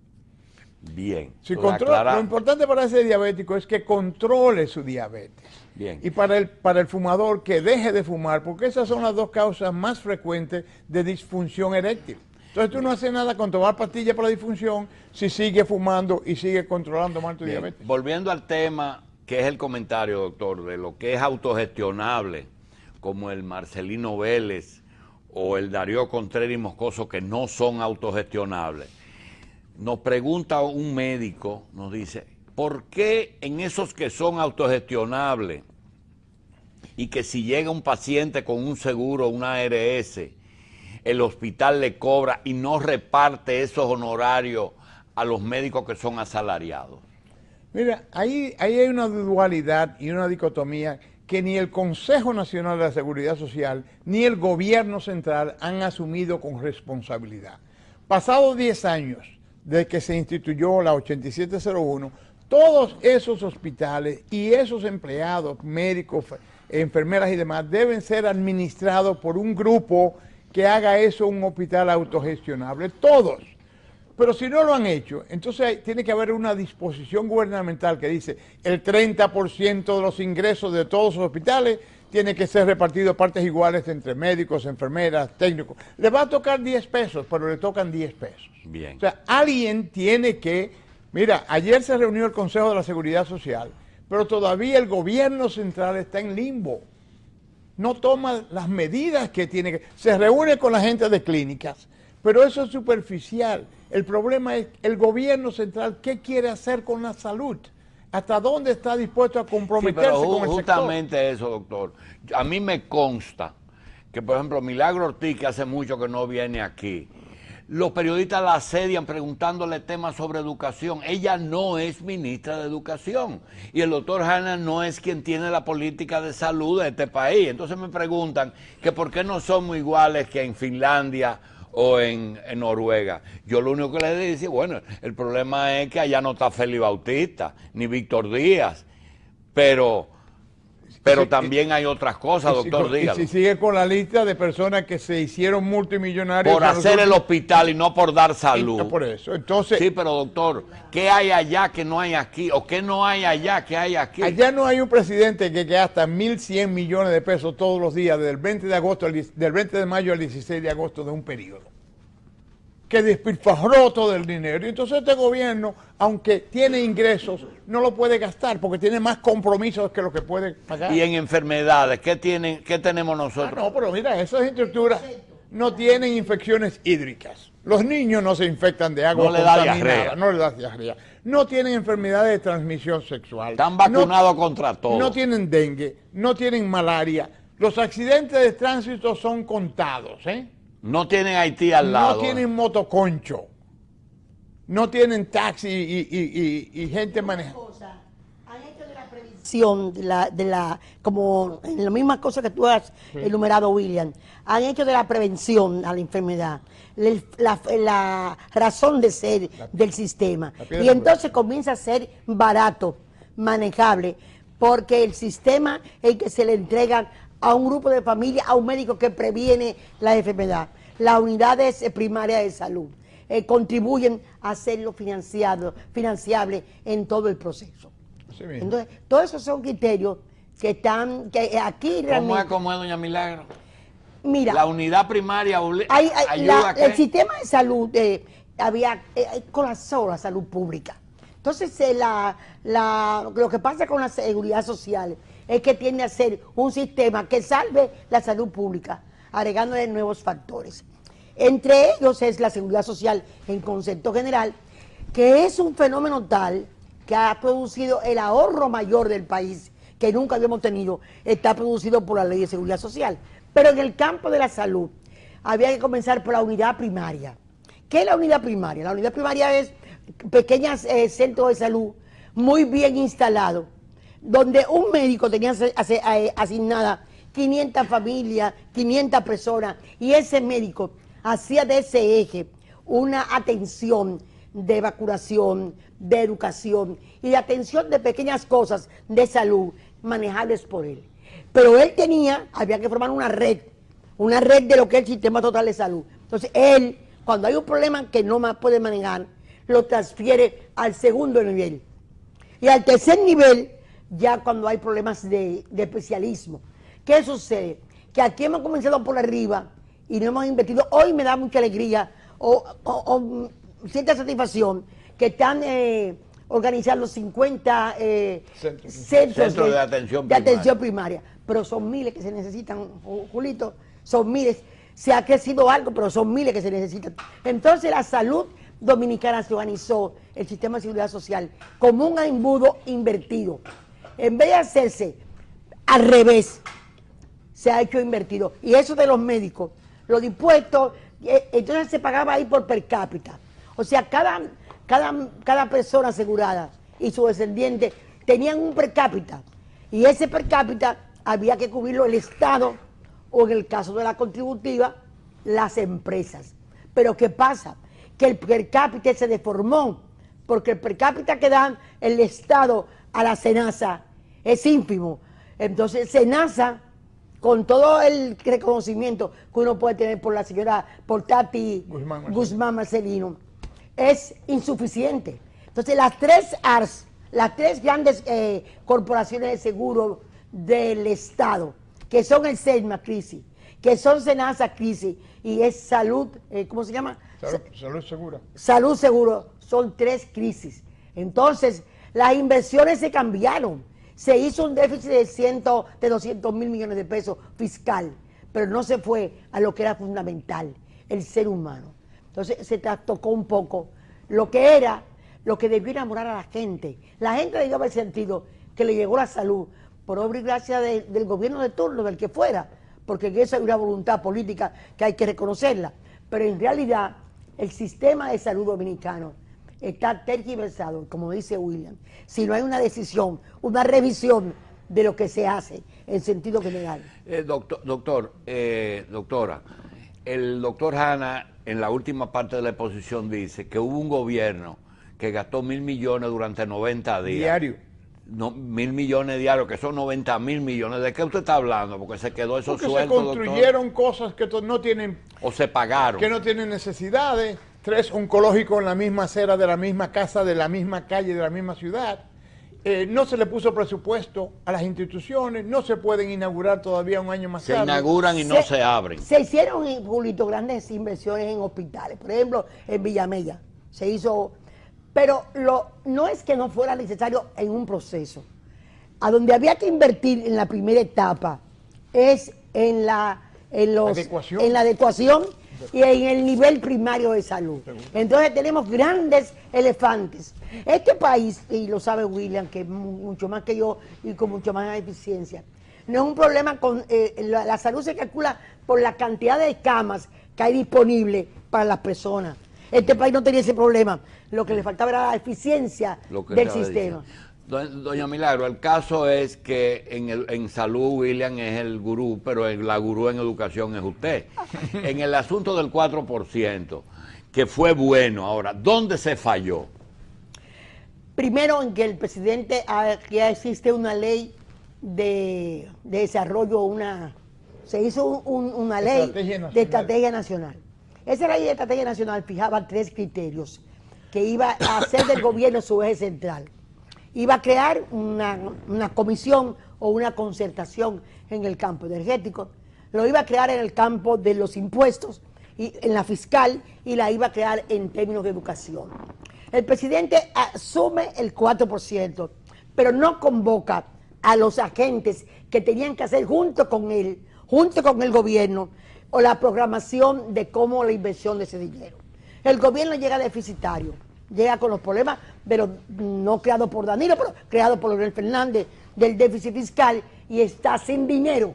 Bien. Si lo importante para ese diabético es que controle su diabetes. Bien. Y para el fumador que deje de fumar, porque esas son las dos causas más frecuentes de disfunción eréctil. Entonces tú no haces nada con tomar pastillas para la disfunción si sigue fumando y sigue controlando mal tu diabetes. Volviendo al tema, que es el comentario, doctor, de lo que es autogestionable, como el Marcelino Vélez o el Darío Contreras Moscoso, que no son autogestionables. Nos pregunta un médico, nos dice, ¿por qué en esos que son autogestionables y que si llega un paciente con un seguro, una ARS, el hospital le cobra y no reparte esos honorarios a los médicos que son asalariados? Mira, ahí hay una dualidad y una dicotomía que ni el Consejo Nacional de la Seguridad Social ni el gobierno central han asumido con responsabilidad. Pasados 10 años desde que se instituyó la 8701, todos esos hospitales y esos empleados, médicos, enfermeras y demás, deben ser administrados por un grupo que haga eso un hospital autogestionable, todos. Pero si no lo han hecho, entonces tiene que haber una disposición gubernamental que dice el 30% de los ingresos de todos los hospitales tiene que ser repartido a partes iguales entre médicos, enfermeras, técnicos. Le va a tocar 10 pesos, pero le tocan 10 pesos. Bien. O sea, alguien tiene que... Mira, ayer se reunió el Consejo de la Seguridad Social, pero todavía el gobierno central está en limbo. No toma las medidas que tiene que... Se reúne con la gente de clínicas, pero eso es superficial. El problema es el gobierno central, ¿qué quiere hacer con la salud? ¿Hasta dónde está dispuesto a comprometerse con el sector? Justamente eso, doctor. A mí me consta que, por ejemplo, Milagro Ortiz, que hace mucho que no viene aquí, los periodistas la asedian preguntándole temas sobre educación. Ella no es ministra de Educación y el doctor Hanna no es quien tiene la política de salud de este país. Entonces me preguntan que por qué no somos iguales que en Finlandia o en Noruega. Yo lo único que les digo, bueno, el problema es que allá no está Félix Bautista ni Víctor Díaz, pero también hay otras cosas, doctor, dígalo. Y si sigue con la lista de personas que se hicieron multimillonarios... Por hacer el hospital y no por dar salud. Por eso, entonces... Sí, pero doctor, ¿qué hay allá que no hay aquí? ¿O qué no hay allá que hay aquí? Allá no hay un presidente que gasta 1.100 millones de pesos todos los días, del 20 de mayo al 16 de agosto de un periodo, que despilfarró todo el dinero. Y entonces este gobierno, aunque tiene ingresos, no lo puede gastar porque tiene más compromisos que lo que puede pagar. Y en enfermedades, ¿qué tenemos nosotros? No, pero mira, esas estructuras no tienen infecciones hídricas. Los niños no se infectan de agua contaminada, no les da diarrea. No tienen enfermedades de transmisión sexual. Están vacunados contra todo. No tienen dengue, no tienen malaria. Los accidentes de tránsito son contados, ¿eh? No tienen Haití al lado. No tienen motoconcho. No tienen taxi y gente manejando. Han hecho de la previsión, como en la misma cosa que tú has enumerado, William, han hecho de la prevención a la enfermedad la razón de ser del sistema. Y entonces comienza a ser barato, manejable, porque el sistema es el que se le entrega a un grupo de familia, a un médico que previene la enfermedad. Las unidades primarias de salud contribuyen a hacerlo financiable en todo el proceso. Sí, entonces, todos esos son criterios que están, que aquí realmente... ¿Cómo es, doña Milagro? Mira, la unidad primaria ayuda a que... el sistema de salud colapsó la salud pública. Entonces, lo que pasa con la seguridad social es que tiende a ser un sistema que salve la salud pública, agregándole nuevos factores. Entre ellos es la seguridad social en concepto general, que es un fenómeno tal que ha producido el ahorro mayor del país, que nunca habíamos tenido, está producido por la Ley de Seguridad Social. Pero en el campo de la salud había que comenzar por la unidad primaria. ¿Qué es la unidad primaria? La unidad primaria es pequeños centros de salud muy bien instalados, donde un médico tenía asignada 500 familias, 500 personas, y ese médico hacía de ese eje una atención de vacunación, de educación y de atención de pequeñas cosas de salud manejables por él. Pero él había que formar una red de lo que es el sistema total de salud. Entonces él, cuando hay un problema que no más puede manejar, lo transfiere al segundo nivel. Y al tercer nivel, ya cuando hay problemas de especialismo. ¿Qué sucede? Que aquí hemos comenzado por arriba y no hemos invertido. Hoy me da mucha alegría o cierta satisfacción que están organizando 50 centros de atención primaria. Pero son miles que se necesitan, Julito, son miles. Se ha crecido algo, pero son miles que se necesitan. Entonces la salud dominicana se organizó, el sistema de seguridad social, como un embudo invertido. En vez de hacerse al revés, se ha hecho invertido. Y eso de los médicos, los impuestos, entonces se pagaba ahí por per cápita. O sea, cada persona asegurada y su descendiente tenían un per cápita. Y ese per cápita había que cubrirlo el Estado o, en el caso de la contributiva, las empresas. Pero ¿qué pasa? Que el per cápita se deformó, porque el per cápita que dan el Estado a la SENASA es ínfimo. Entonces SENASA, con todo el reconocimiento que uno puede tener por la señora, por Tati Guzmán Marcelino, es insuficiente. Entonces las tres ARS, las tres grandes corporaciones de seguro del Estado, que son el SESMA crisis, que son SENASA crisis y es salud, ¿cómo se llama? Salud segura. Salud seguro, son tres crisis. Entonces las inversiones se cambiaron. Se hizo un déficit de 200 mil millones de pesos fiscal, pero no se fue a lo que era fundamental, el ser humano. Entonces se tocó un poco lo que debió enamorar a la gente. La gente debió haber sentido que le llegó la salud por obra y gracia del gobierno de turno, del que fuera, porque en eso hay una voluntad política que hay que reconocerla. Pero en realidad el sistema de salud dominicano está tergiversado, como dice William, si no hay una decisión, una revisión de lo que se hace en sentido general. Doctora, el doctor Hanna en la última parte de la exposición dice que hubo un gobierno que gastó 1.000 millones durante 90 días. Diario. No, 1.000 millones diarios, que son 90.000 millones. ¿De qué usted está hablando? Porque se quedó esos sueldos, se construyeron cosas que no tienen... O se pagaron. Que no tienen necesidades. 3 oncológicos en la misma acera, de la misma casa, de la misma calle, de la misma ciudad. No se le puso presupuesto a las instituciones, no se pueden inaugurar todavía un año más tarde. Se inauguran y no se abren. Se hicieron, Julito, grandes inversiones en hospitales. Por ejemplo, en Villamella se hizo... Pero no es que no fuera necesario en un proceso. A donde había que invertir en la primera etapa es en la adecuación y en el nivel primario de salud. Entonces tenemos grandes elefantes. Este país, y lo sabe William, que mucho más que yo y con mucho más eficiencia, no es un problema con... la salud se calcula por la cantidad de camas que hay disponibles para las personas. Este país no tenía ese problema. Lo que le faltaba era la eficiencia del sistema. Doña Milagro, el caso es que en salud William es el gurú, pero la gurú en educación es usted. En el asunto del 4%, que fue bueno, ahora, ¿dónde se falló? Primero, en que el presidente, ya existe una ley de desarrollo, se hizo una ley de estrategia nacional. Esa ley de estrategia nacional fijaba 3 criterios que iba a hacer del gobierno su eje central. Iba a crear una comisión o una concertación en el campo energético, lo iba a crear en el campo de los impuestos, y en la fiscal, y la iba a crear en términos de educación. El presidente asume el 4%, pero no convoca a los agentes que tenían que hacer junto con él, junto con el gobierno, o la programación de cómo la inversión de ese dinero. El gobierno llega deficitario, llega con los problemas, pero no creados por Danilo, pero creados por Leonel Fernández, del déficit fiscal y está sin dinero.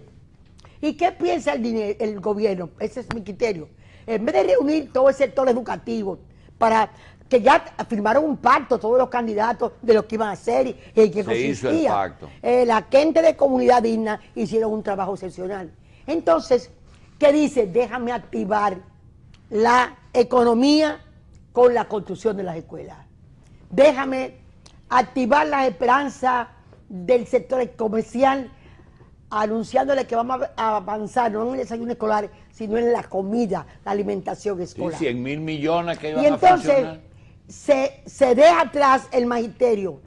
¿Y qué piensa el gobierno? Ese es mi criterio. En vez de reunir todo el sector educativo para que ya firmaron un pacto todos los candidatos de lo que iban a hacer y que se hizo el pacto. La gente de Comunidad Digna hicieron un trabajo excepcional. Entonces, ¿qué dice? Déjame activar la economía con la construcción de las escuelas. Déjame activar la esperanza del sector comercial, anunciándole que vamos a avanzar no en el desayuno escolar, sino en la comida, la alimentación escolar. Sí, 100.000 millones que iban y a entonces funcionar. se deja atrás el magisterio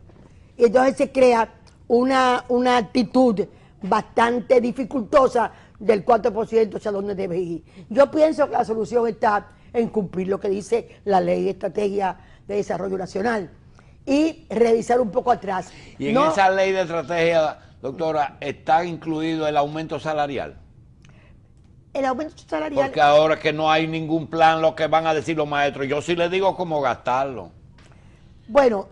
y entonces se crea una actitud bastante dificultosa del 4% hacia donde debe ir. Yo pienso que la solución está en cumplir lo que dice la Ley de Estrategia de Desarrollo Nacional y revisar un poco atrás. Y en esa ley de estrategia, doctora, está incluido el aumento salarial. El aumento salarial... Porque ahora que no hay ningún plan, lo que van a decir los maestros, yo sí les digo cómo gastarlo. Bueno,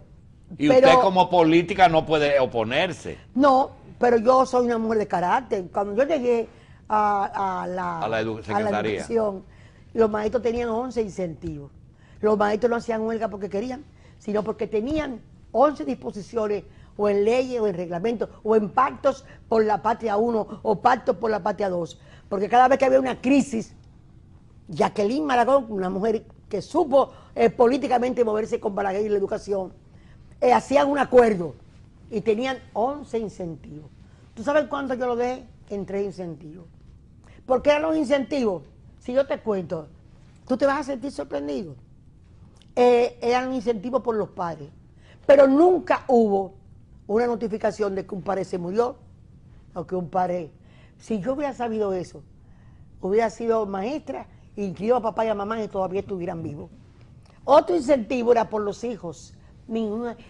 y usted como política no puede oponerse. No, pero yo soy una mujer de carácter. Cuando yo llegué a la educación, los maestros tenían 11 incentivos. Los maestros no hacían huelga porque querían, sino porque tenían 11 disposiciones, o en leyes, o en reglamentos, o en pactos por la patria 1, o pactos por la patria 2. Porque cada vez que había una crisis, Jacqueline Maragón, una mujer que supo políticamente moverse con Balaguer y la educación, hacían un acuerdo y tenían 11 incentivos. ¿Tú sabes cuánto yo lo dejé? En 3 incentivos. ¿Por qué eran los incentivos? Si yo te cuento, tú te vas a sentir sorprendido. Eran incentivos por los padres. Pero nunca hubo una notificación de que un padre se murió o que un padre... Si yo hubiera sabido eso, hubiera sido maestra, inscribo a papá y a mamá y todavía estuvieran vivos. Otro incentivo era por los hijos.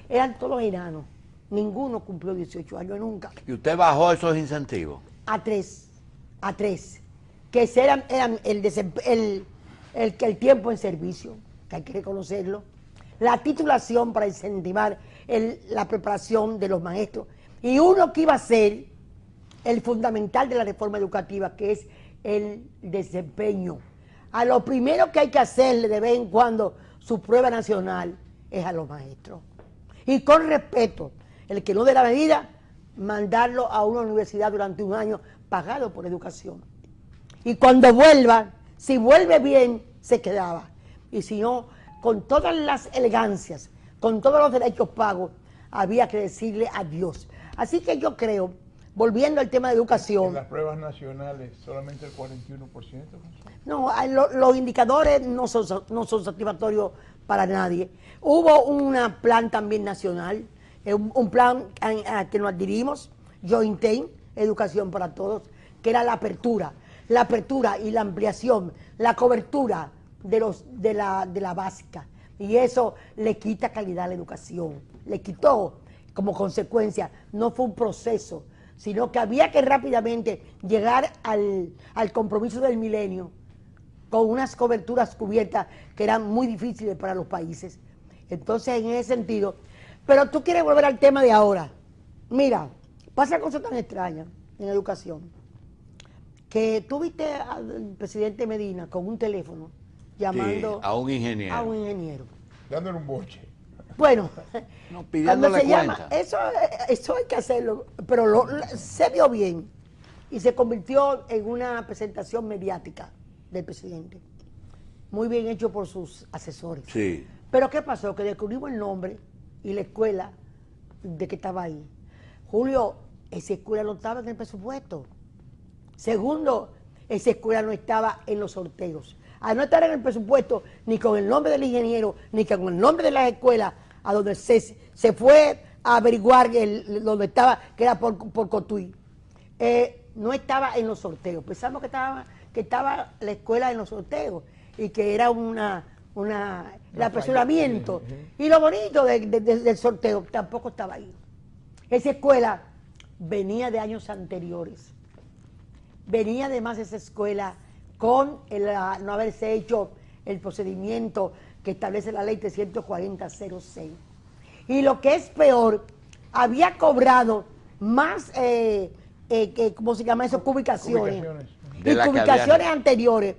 Eran todos enanos. Ninguno cumplió 18 años nunca. ¿Y usted bajó esos incentivos? A tres. Que eran el tiempo en servicio, que hay que reconocerlo. La titulación para incentivar la preparación de los maestros. Y uno que iba a ser el fundamental de la reforma educativa, que es el desempeño. A lo primero que hay que hacerle de vez en cuando su prueba nacional es a los maestros. Y con respeto, el que no dé la medida, mandarlo a una universidad durante un año pagado por educación. Y cuando vuelva, si vuelve bien, se quedaba. Y si no, con todas las elegancias, con todos los derechos pagos, había que decirle adiós. Así que yo creo, volviendo al tema de educación... En las pruebas nacionales, solamente el 41%. No, los indicadores no son satisfactorios para nadie. Hubo un plan también nacional, un plan a que nos adherimos, Jointain, Educación para Todos, que era la apertura y la ampliación, la cobertura de la básica. Y eso le quita calidad a la educación, le quitó como consecuencia, no fue un proceso, sino que había que rápidamente llegar al compromiso del milenio con unas coberturas cubiertas que eran muy difíciles para los países. Entonces, en ese sentido, pero tú quieres volver al tema de ahora. Mira, pasa cosas tan extrañas en educación, que tú viste al presidente Medina con un teléfono llamando sí, a un ingeniero. Dándole un boche. Bueno, no, pidiéndole cuenta. Eso hay que hacerlo, pero se vio bien y se convirtió en una presentación mediática del presidente. Muy bien hecho por sus asesores. Sí. Pero ¿qué pasó? Que descubrimos el nombre y la escuela de que estaba ahí. Julio, esa escuela no estaba en el presupuesto. Segundo, esa escuela no estaba en los sorteos. Al no estar en el presupuesto, ni con el nombre del ingeniero, ni con el nombre de la escuela, a donde se fue a averiguar donde estaba, que era por Cotuí, no estaba en los sorteos. Pensamos que estaba la escuela en los sorteos y que era el apresuramiento. Y lo bonito del sorteo tampoco estaba ahí. Esa escuela venía de años anteriores. Venía además esa escuela con no haberse hecho el procedimiento que establece la ley 340-06. Y lo que es peor, había cobrado más, ¿cómo se llama eso? Cubicaciones. De la que Cubicaciones había- anteriores.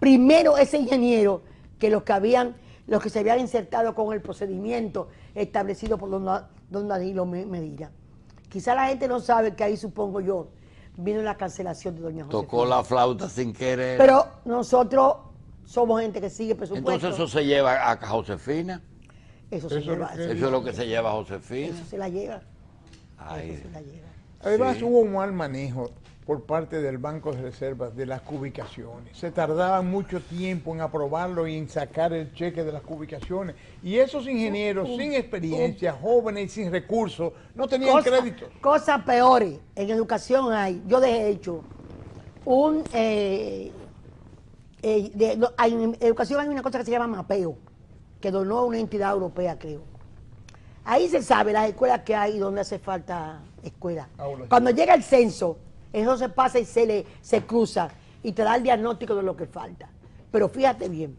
Primero ese ingeniero que los que se habían insertado con el procedimiento establecido por don Danilo Medina. Quizá la gente no sabe que ahí, supongo yo, vino la cancelación de doña Josefina. Tocó la flauta sin querer. Pero nosotros somos gente que sigue presupuesto. Entonces eso se lleva a Josefina. Eso se lleva. Eso es lo que se lleva a Josefina. Eso se la lleva. Ay, Eso se la lleva. Además Sí. hubo un mal manejo por parte del Banco de Reservas de las cubicaciones. Se tardaban mucho tiempo en aprobarlo y en sacar el cheque de las cubicaciones. Y esos ingenieros sin experiencia, jóvenes y sin recursos, no tenían créditos. Cosas peores en educación hay. Yo de hecho, en educación hay una cosa que se llama mapeo, que donó una entidad europea, creo. Ahí se sabe las escuelas que hay y dónde hace falta escuela. Aulas. Cuando llega el censo, eso se pasa y se cruza y te da el diagnóstico de lo que falta. Pero fíjate bien,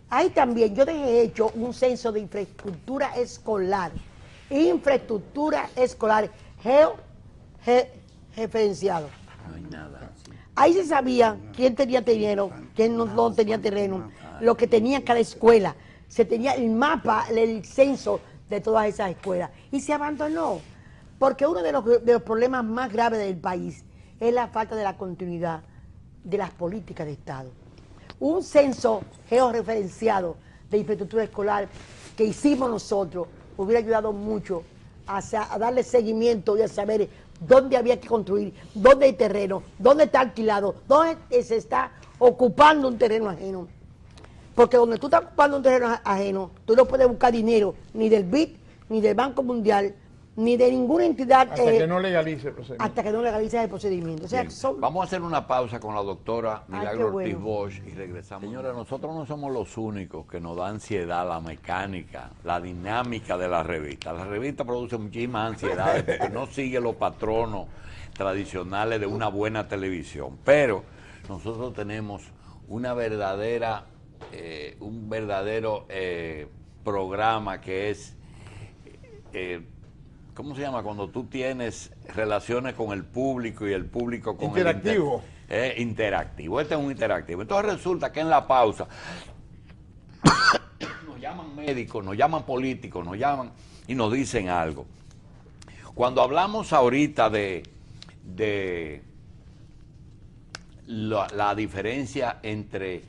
ahí también yo he hecho un censo de infraestructura escolar. Infraestructura escolar referenciado. No hay nada. Ahí se sabía quién tenía terreno, quién no tenía terreno, lo que tenía cada escuela. Se tenía el mapa, el censo de todas esas escuelas. Y se abandonó. Porque uno de los problemas más graves del país es la falta de la continuidad de las políticas de Estado. Un censo georreferenciado de infraestructura escolar que hicimos nosotros hubiera ayudado mucho a darle seguimiento y a saber dónde había que construir, dónde hay terreno, dónde está alquilado, dónde se está ocupando un terreno ajeno. Porque donde tú estás ocupando un terreno ajeno, tú no puedes buscar dinero ni del BID, ni del Banco Mundial, ni de ninguna entidad. Hasta que no legalice el procedimiento. Hasta que no legalice el procedimiento. O sea, Bien, son- vamos a hacer una pausa con la doctora Milagro qué bueno. Ortiz Bosch y regresamos. Señora, nosotros no somos los únicos que nos da ansiedad la mecánica, la dinámica de la revista. La revista produce muchísimas ansiedades porque no sigue los patronos tradicionales de una buena televisión. Pero nosotros tenemos una verdadera, un verdadero programa que es... ¿cómo se llama? Cuando tú tienes relaciones con el público y el público con Interactivo. interactivo. Este es un interactivo. Entonces resulta que en la pausa nos llaman médicos, nos llaman políticos, nos llaman y nos dicen algo. Cuando hablamos ahorita de la diferencia entre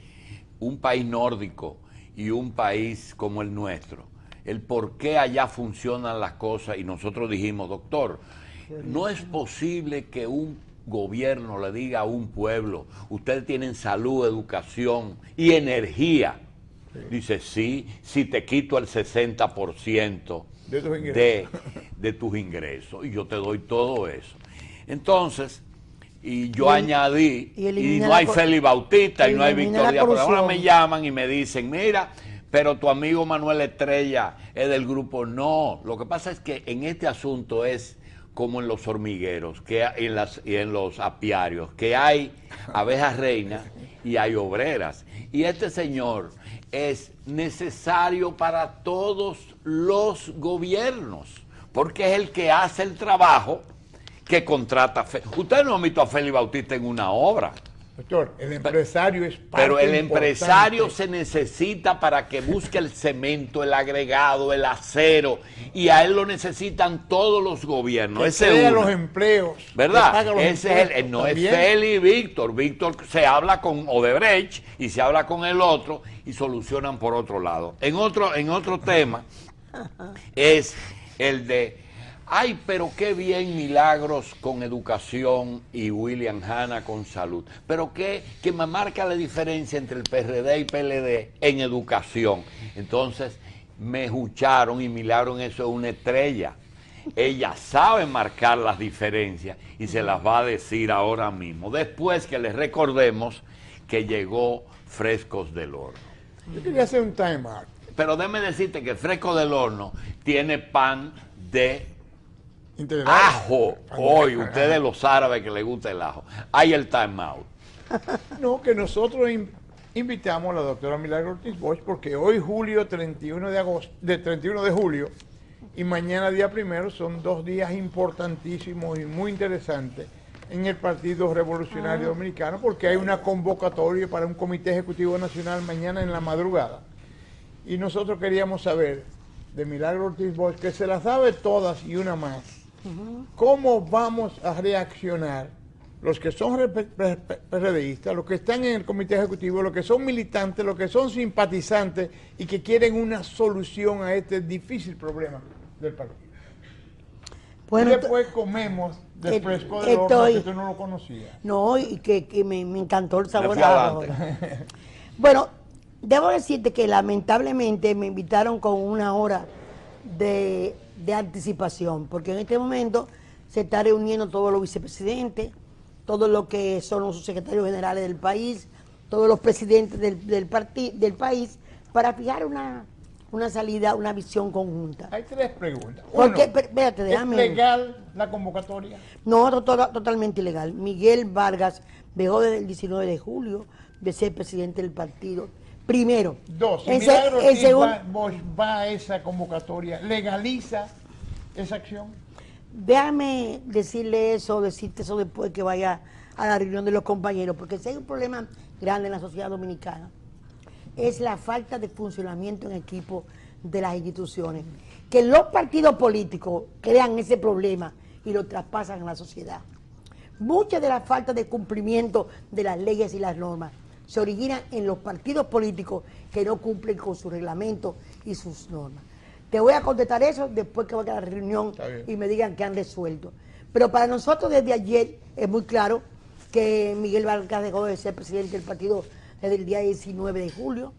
un país nórdico y un país como el nuestro, el por qué allá funcionan las cosas, y nosotros dijimos, doctor, no es posible que un gobierno le diga a un pueblo, ustedes tienen salud, educación y energía. Dice, sí, si te quito el 60% De tus ingresos. de tus ingresos, y yo te doy todo eso. Entonces, y yo añadí, y y elimina no hay la Félix Bautista, y no hay elimina Victoria, la pero ahora corrupción. me llaman y me dicen, mira, pero tu amigo Manuel Estrella es del grupo. No, lo que pasa es que en este asunto es como en los hormigueros, y en los apiarios, que hay abejas reinas y hay obreras. Y este señor es necesario para todos los gobiernos, porque es el que hace el trabajo que contrata. Ustedes no han visto a Félix Bautista en una obra. Doctor, el empresario es parte Pero el importante. empresario se necesita para que busque el cemento, el agregado, el acero, y a él lo necesitan todos los gobiernos. Que Ese crea es uno. los empleos. que ¿Verdad? paga los Ese es impuestos no es también. Félix y Víctor. Víctor se habla con Odebrecht y se habla con el otro y solucionan por otro lado. En otro tema es el de, ay, pero qué bien Milagros con educación y William Hanna con salud. Pero que me marca la diferencia entre el PRD y PLD en educación. Entonces me escucharon y Milagro en eso es una estrella. Ella sabe marcar las diferencias y se las va a decir ahora mismo, después que les recordemos que llegó Frescos del Horno. Yo quería hacer un time out. Pero déjame decirte que Fresco del Horno tiene pan de Integral. ajo. Hoy, Ajá. ustedes los árabes que les gusta el ajo. Hay el time out. No, que nosotros invitamos a la doctora Milagro Ortiz Bosch porque hoy, julio 31 de julio, y mañana día 1 son 2 días importantísimos y muy interesantes en el Partido Revolucionario Dominicano, porque hay una convocatoria para un Comité Ejecutivo Nacional mañana en la madrugada. Y nosotros queríamos saber de Milagro Ortiz Bosch, que se las sabe todas y una más, cómo vamos a reaccionar los que son PRDistas, los que están en el Comité Ejecutivo, los que son militantes, los que son simpatizantes y que quieren una solución a este difícil problema del partido. Bueno, y después comemos de fresco del horno, que tú no lo conocías. No, y que me encantó el sabor a Bueno, debo decirte que lamentablemente me invitaron con 1 hora de anticipación, porque en este momento se está reuniendo todos los vicepresidentes, todos los que son los secretarios generales del país, todos los presidentes del país, para fijar una salida, una visión conjunta. Hay 3 preguntas. Porque, espérate, déjame. ¿Es legal la convocatoria? No, totalmente ilegal. Miguel Vargas dejó desde el 19 de julio de ser presidente del partido. Primero. 2. Milagro Bosch va a esa convocatoria, ¿legaliza esa acción? Déjame decirte eso después que vaya a la reunión de los compañeros, porque si hay un problema grande en la sociedad dominicana, es la falta de funcionamiento en equipo de las instituciones. Que los partidos políticos crean ese problema y lo traspasan a la sociedad. Mucha de la falta de cumplimiento de las leyes y las normas se originan en los partidos políticos que no cumplen con su reglamento y sus normas. Te voy a contestar eso después que vaya a la reunión y me digan que han resuelto. Pero para nosotros desde ayer es muy claro que Miguel Vargas dejó de ser presidente del partido desde el día 19 de julio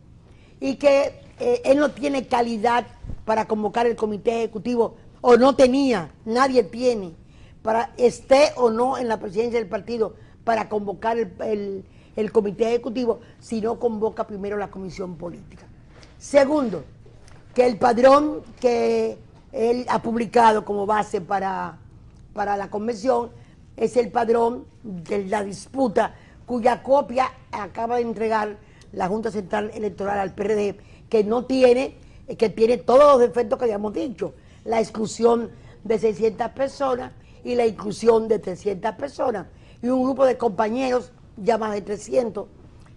y que él no tiene calidad para convocar el comité ejecutivo, o no tenía, nadie tiene, para esté o no en la presidencia del partido, para convocar el comité ejecutivo, si no convoca primero la comisión política. Segundo, que el padrón que él ha publicado como base para la convención es el padrón de la disputa, cuya copia acaba de entregar la Junta Central Electoral al PRD, que tiene todos los defectos que habíamos dicho: la exclusión de 600 personas y la inclusión de 300 personas. Y un grupo de compañeros, ya más de 300,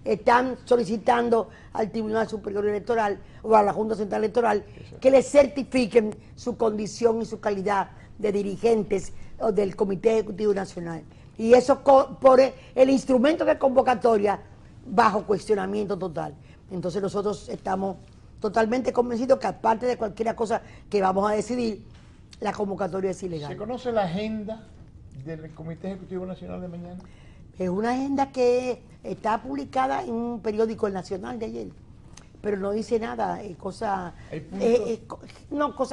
están solicitando al Tribunal Superior Electoral o a la Junta Central Electoral que les certifiquen su condición y su calidad de dirigentes del Comité Ejecutivo Nacional. Y eso pone el instrumento de convocatoria bajo cuestionamiento total. Entonces nosotros estamos totalmente convencidos que, aparte de cualquier cosa que vamos a decidir, la convocatoria es ilegal. ¿Se conoce la agenda del Comité Ejecutivo Nacional de mañana? Es una agenda que está publicada en un periódico nacional de ayer, pero no dice nada, cosa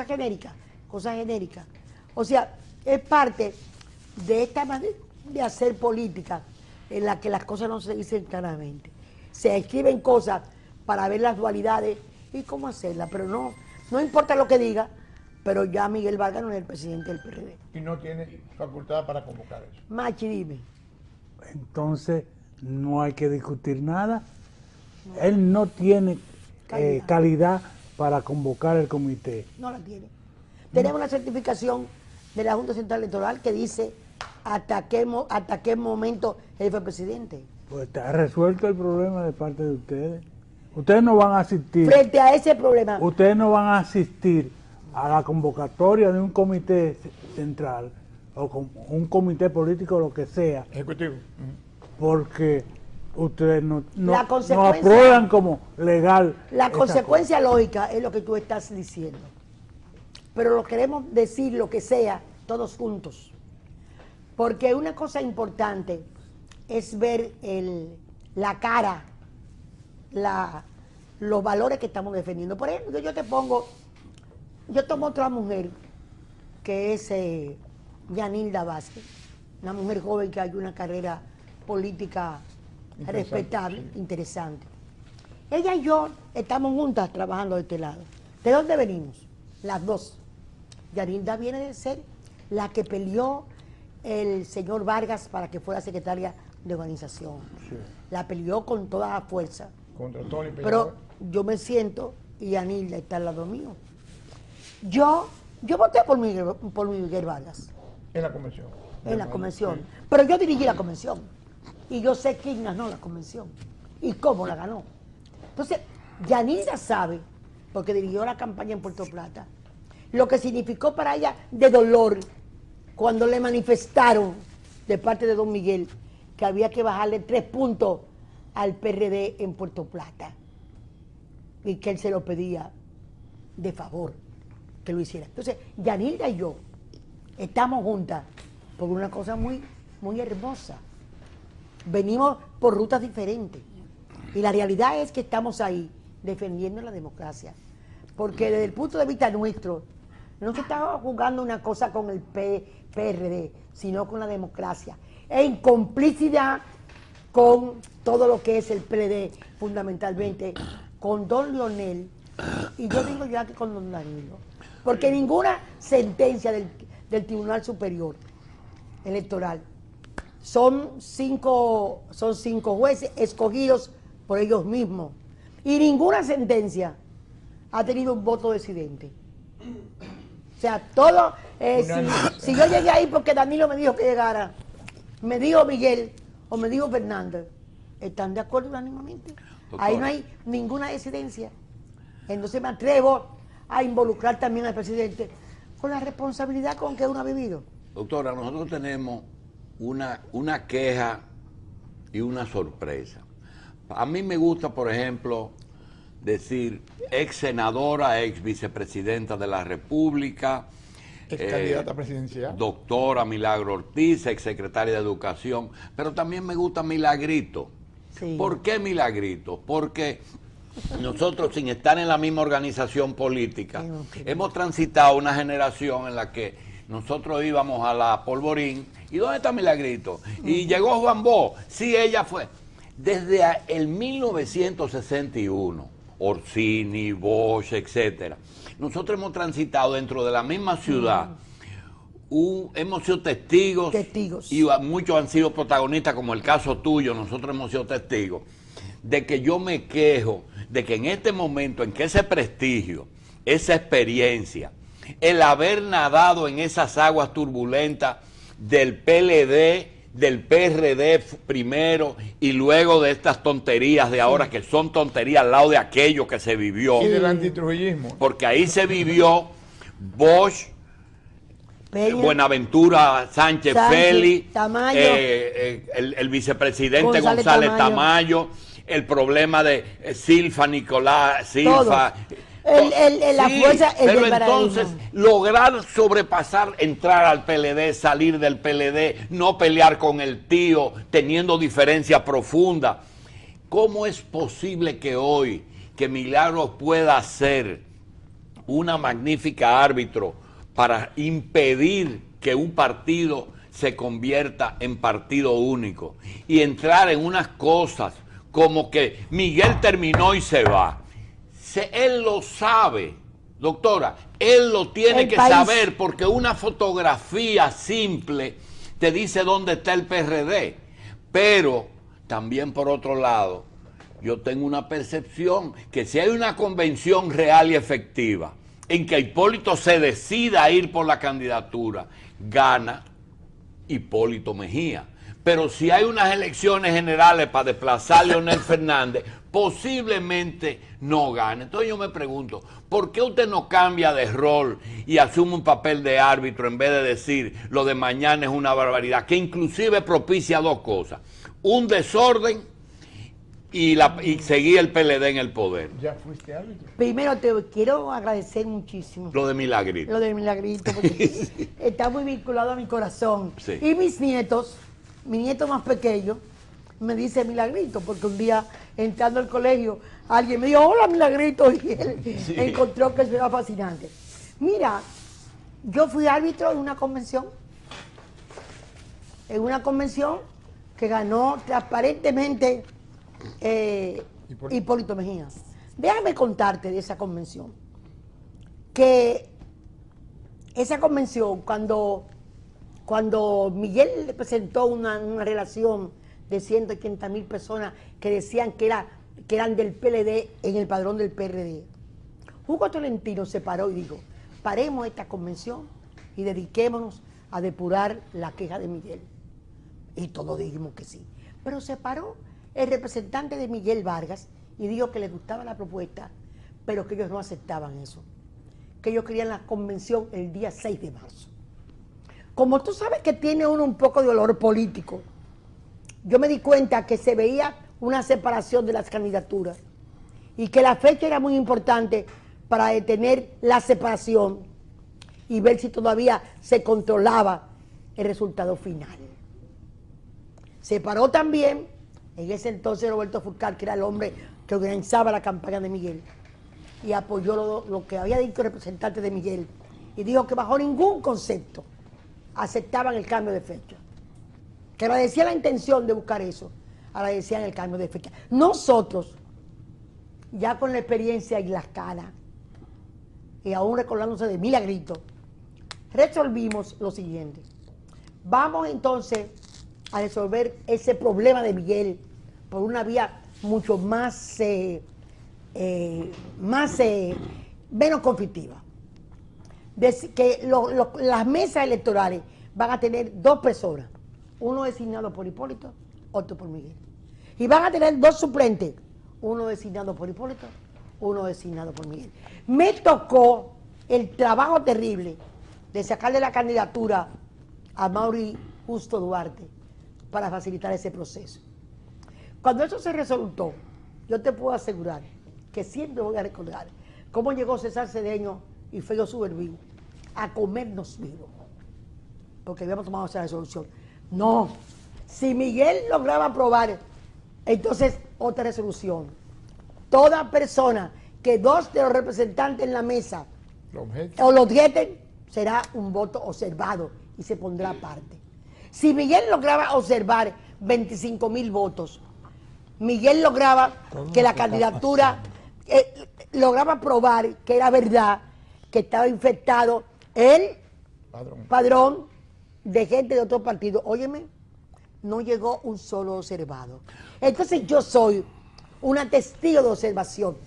genérica, O sea, es parte de esta manera de hacer política en la que las cosas no se dicen claramente. Se escriben cosas para ver las dualidades y cómo hacerlas, pero no importa lo que diga, pero ya Miguel Vargas no es el presidente del PRD. Y no tiene facultad para convocar eso. Machi, dime. Entonces, no hay que discutir nada. Él no tiene calidad para convocar el comité. No la tiene. Tenemos la certificación de la Junta Central Electoral que dice hasta qué momento él fue presidente. Pues está resuelto el problema de parte de ustedes. Ustedes no van a asistir. Frente a ese problema. Ustedes no van a asistir a la convocatoria de un comité central o con un comité político, lo que sea. Ejecutivo. Porque ustedes no consecuencia, aprueban como legal. La consecuencia lógica es lo que tú estás diciendo. Pero lo queremos decir lo que sea, todos juntos. Porque una cosa importante es ver la cara, los valores que estamos defendiendo. Por ejemplo, yo tomo otra mujer que es Yanilda Vázquez, una mujer joven que hay una carrera política respetable, interesante. Ella y yo estamos juntas trabajando de este lado. ¿De dónde venimos? Las dos. Yanilda viene de ser la que peleó el señor Vargas para que fuera secretaria de organización. Sí. La peleó con toda la fuerza. Contra Tony Peña. Pero yo me siento y Yanilda está al lado mío. Yo Yo voté por Miguel Vargas. En la convención. En la convención. Pero yo dirigí la convención. Y yo sé quién ganó la convención. Y cómo la ganó. Entonces, Yanilda sabe, porque dirigió la campaña en Puerto Plata, lo que significó para ella de dolor cuando le manifestaron de parte de don Miguel que había que bajarle 3 puntos al PRD en Puerto Plata. Y que él se lo pedía de favor que lo hiciera. Entonces, Yanilda y yo estamos juntas por una cosa muy, muy hermosa. Venimos por rutas diferentes. Y la realidad es que estamos ahí defendiendo la democracia. Porque desde el punto de vista nuestro, no se está jugando una cosa con el PRD, sino con la democracia. En complicidad con todo lo que es el PLD, fundamentalmente, con don Leonel, y yo digo ya que con don Danilo. Porque ninguna sentencia del Tribunal Superior Electoral son cinco jueces escogidos por ellos mismos. Y ninguna sentencia ha tenido un voto disidente. O sea, todo, si yo llegué ahí porque Danilo me dijo que llegara, me dijo Miguel o me dijo Fernández, ¿están de acuerdo unánimemente? Ahí no hay ninguna disidencia. Entonces me atrevo a involucrar también al presidente con la responsabilidad con que uno ha vivido. Doctora, nosotros tenemos una queja y una sorpresa. A mí me gusta, por ejemplo, decir ex senadora, ex vicepresidenta de la República, ex candidata presidencial, doctora Milagro Ortiz, ex secretaria de Educación, pero también me gusta Milagrito. Sí. ¿Por qué Milagrito? Porque nosotros, sin estar en la misma organización política, hemos transitado una generación en la que nosotros íbamos a la Polvorín, ¿y dónde está Milagrito? Y llegó Juan Bo, sí, ella fue. Desde el 1961, Orsini, Bosch, etcétera, nosotros hemos transitado dentro de la misma ciudad, hemos sido testigos, y muchos han sido protagonistas, como el caso tuyo, nosotros hemos sido testigos, de que yo me quejo de que en este momento en que ese prestigio, esa experiencia, el haber nadado en esas aguas turbulentas del PLD, del PRD primero y luego de estas tonterías de ahora, que son tonterías al lado de aquello que se vivió. Y del antitrujillismo. Porque ahí se vivió Bosch, Buenaventura Sánchez Félix, el vicepresidente González Tamayo, el problema de Silfa, Nicolás Silfa. La fuerza es pero entonces lograr sobrepasar, entrar al PLD, salir del PLD, no pelear con el tío, teniendo diferencias profundas. ¿Cómo es posible que hoy, que Milagros pueda ser una magnífica árbitro para impedir que un partido se convierta en partido único y entrar en unas cosas como que Miguel terminó y se va? Él lo sabe, doctora, él lo tiene que saber, porque una fotografía simple te dice dónde está el PRD. Pero también, por otro lado, yo tengo una percepción que si hay una convención real y efectiva en que Hipólito se decida a ir por la candidatura, gana Hipólito Mejía. Pero si hay unas elecciones generales para desplazar a Leonel Fernández, posiblemente no gane. Entonces yo me pregunto, ¿por qué usted no cambia de rol y asume un papel de árbitro en vez de decir lo de mañana es una barbaridad, que inclusive propicia dos cosas: un desorden y seguir el PLD en el poder? ¿Ya fuiste árbitro? Primero te quiero agradecer muchísimo. Lo de Milagrito. Lo de Milagrito, porque está muy vinculado a mi corazón. Sí. Y mis nietos, mi nieto más pequeño, me dice Milagrito, porque un día entrando al colegio, alguien me dijo, hola Milagrito, y él encontró que eso era fascinante. Mira, yo fui árbitro en una convención que ganó transparentemente Hipólito Mejía. Déjame contarte de esa convención, que esa convención, cuando Miguel le presentó una relación de 180,000 personas que decían que eran del PLD en el padrón del PRD, Hugo Tolentino se paró y dijo, paremos esta convención y dediquémonos a depurar la queja de Miguel. Y todos dijimos que sí. Pero se paró el representante de Miguel Vargas y dijo que le gustaba la propuesta, pero que ellos no aceptaban eso, que ellos querían la convención el día 6 de marzo. Como tú sabes que tiene uno un poco de olor político, yo me di cuenta que se veía una separación de las candidaturas y que la fecha era muy importante para detener la separación y ver si todavía se controlaba el resultado final. Se paró también, en ese entonces, Roberto Fulcar, que era el hombre que organizaba la campaña de Miguel, y apoyó lo que había dicho el representante de Miguel, y dijo que bajo ningún concepto aceptaban el cambio de fecha. Que agradecía la intención de buscar eso, agradecían el cambio de fecha. Nosotros, ya con la experiencia y las caras, y aún recordándose de Milagrito, resolvimos lo siguiente. Vamos entonces a resolver ese problema de Miguel por una vía mucho más, menos conflictiva. Que las mesas electorales van a tener 2 personas, uno designado por Hipólito, otro por Miguel. Y van a tener 2 suplentes, uno designado por Hipólito, uno designado por Miguel. Me tocó el trabajo terrible de sacarle la candidatura a Mauri Justo Duarte para facilitar ese proceso. Cuando eso se resultó, yo te puedo asegurar que siempre voy a recordar cómo llegó César Cedeño y Félix Subervín a comernos vivos, porque habíamos tomado esa resolución. No, si Miguel lograba aprobar, entonces otra resolución. Toda persona que 2 de los representantes en la mesa o lo objeten, será un voto observado y se pondrá aparte. Si Miguel lograba observar 25,000 votos, Miguel lograba que la candidatura, lograba probar que era verdad, que estaba infectado el padrón de gente de otro partido. Óyeme, no llegó un solo observado. Entonces yo soy una testigo de observación.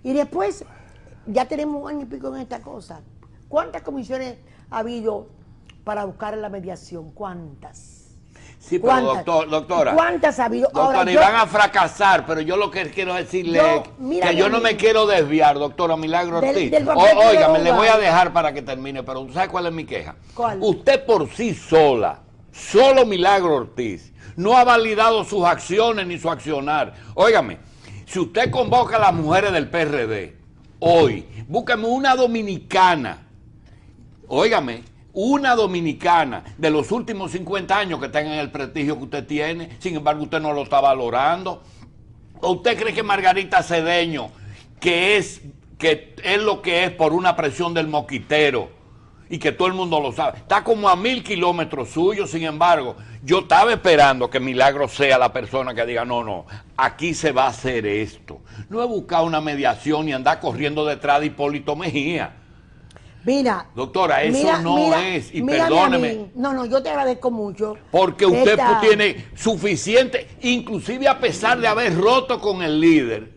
Y después, ya tenemos 1 año y pico en esta cosa. ¿Cuántas comisiones ha habido para buscar la mediación? ¿Cuántas? Sí, pero doctora. ¿Cuántas ha habido? Doctora, ahora, y van a fracasar, pero yo lo que quiero decirle es que yo no me quiero desviar, doctora Milagro Ortiz. Óigame, le voy a dejar para que termine, pero ¿sabe cuál es mi queja? ¿Cuál? Usted por sí sola, solo Milagro Ortiz, no ha validado sus acciones ni su accionar. Óigame, si usted convoca a las mujeres del PRD, hoy, búsqueme una dominicana, óigame, una dominicana de los últimos 50 años que tengan el prestigio que usted tiene, sin embargo usted no lo está valorando. ¿O usted cree que Margarita Cedeño, que es lo que es por una presión del moquitero y que todo el mundo lo sabe, está como a 1000 kilómetros suyos? Sin embargo, yo estaba esperando que Milagro sea la persona que diga, no, aquí se va a hacer esto. No he buscado una mediación ni andar corriendo detrás de Hipólito Mejía. Mira, doctora, eso no es, y perdóneme. No, yo te agradezco mucho. Porque usted tiene suficiente, inclusive a pesar de haber roto con el líder,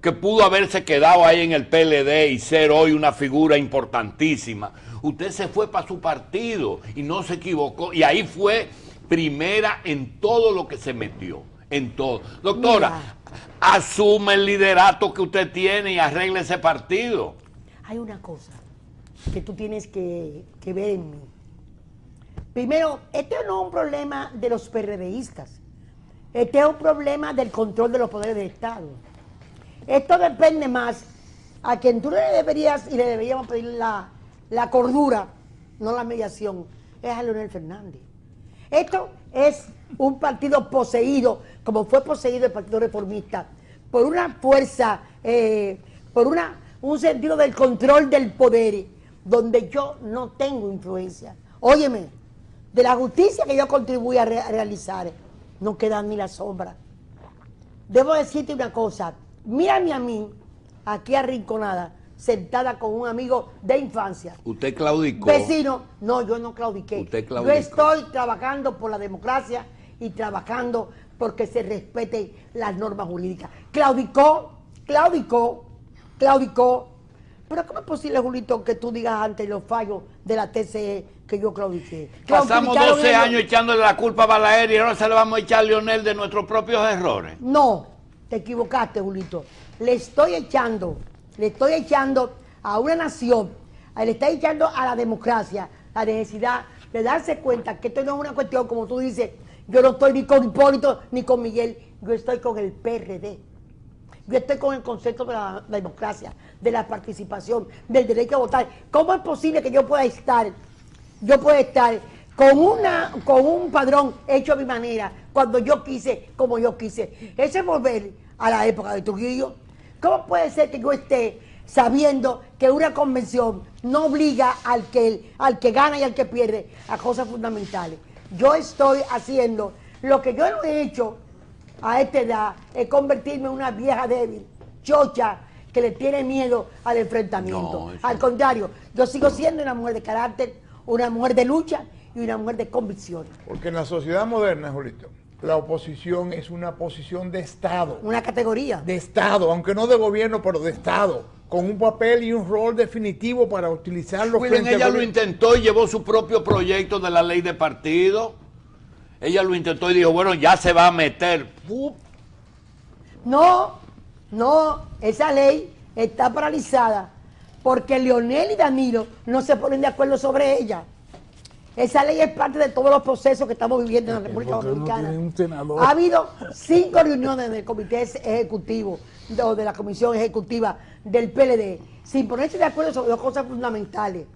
que pudo haberse quedado ahí en el PLD y ser hoy una figura importantísima. Usted se fue para su partido y no se equivocó, y ahí fue primera en todo lo que se metió, en todo. Doctora, asume el liderato que usted tiene y arregle ese partido. Hay una cosa que tú tienes que ver en mí. Primero, este no es un problema de los PRDistas. Este es un problema del control de los poderes del Estado. Esto depende más a quien tú le deberías y le deberíamos pedir la cordura, no la mediación, es a Leonel Fernández. Esto es un partido poseído, como fue poseído el Partido Reformista, por una fuerza, por un sentido del control del poder, donde yo no tengo influencia. Óyeme, de la justicia que yo contribuí a realizar, no queda ni la sombra. Debo decirte una cosa, mírame a mí, aquí arrinconada, sentada con un amigo de infancia. ¿Usted claudicó? Vecino, no, yo no claudiqué. ¿Usted claudicó? Yo estoy trabajando por la democracia y trabajando porque se respeten las normas jurídicas. Claudicó, Pero ¿cómo es posible, Julito, que tú digas ante los fallos de la TCE que yo claudiqué? Pasamos 12 años echándole la culpa a Balaguer y ahora se le vamos a echar a Leonel de nuestros propios errores. No, te equivocaste, Julito. Le estoy echando a una nación, le estoy echando a la democracia la necesidad de darse cuenta que esto no es una cuestión, como tú dices, yo no estoy ni con Hipólito ni con Miguel, yo estoy con el PRD. Yo estoy con el concepto de la democracia, de la participación, del derecho a votar. ¿Cómo es posible que yo pueda estar con un padrón hecho a mi manera, cuando yo quise, como yo quise? Ese es volver a la época de Trujillo. ¿Cómo puede ser que yo esté sabiendo que una convención no obliga al que gana y al que pierde a cosas fundamentales? Yo estoy haciendo lo que yo no he hecho a esta edad, es convertirme en una vieja débil, chocha, que le tiene miedo al enfrentamiento. No, al contrario, yo sigo siendo una mujer de carácter, una mujer de lucha y una mujer de convicción. Porque en la sociedad moderna, Julito, la oposición es una posición de Estado. Una categoría. De Estado, aunque no de gobierno, pero de Estado, con un papel y un rol definitivo para utilizarlo. Miren, ella lo intentó y llevó su propio proyecto de la ley de partido. Ella lo intentó y dijo, bueno, ya se va a meter. No, esa ley está paralizada porque Leonel y Danilo no se ponen de acuerdo sobre ella. Esa ley es parte de todos los procesos que estamos viviendo en la República Dominicana. Ha habido 5 reuniones del comité ejecutivo o de la comisión ejecutiva del PLD sin ponerse de acuerdo sobre 2 cosas fundamentales: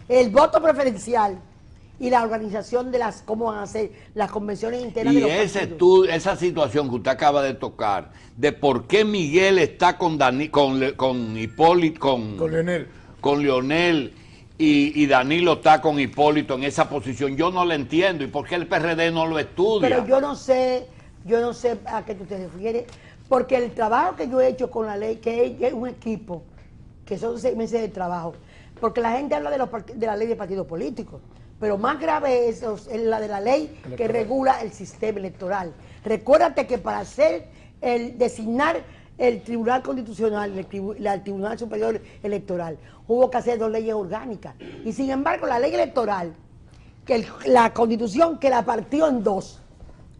el voto preferencial y la organización de cómo van a ser las convenciones internas de los partidos. Esa situación que usted acaba de tocar, de por qué Miguel está con Hipólito, con Leonel y Danilo está con Hipólito en esa posición, yo no lo entiendo. ¿Y por qué el PRD no lo estudia? Pero yo no sé a qué tú te refieres, porque el trabajo que yo he hecho con la ley, que es un equipo, que son 6 meses de trabajo, porque la gente habla de la ley de partidos políticos, pero más grave es la de la ley que regula el sistema electoral. Recuérdate que para designar el Tribunal Constitucional, el Tribunal Superior Electoral, hubo que hacer 2 leyes orgánicas. Y sin embargo, la ley electoral, la Constitución que la partió en 2,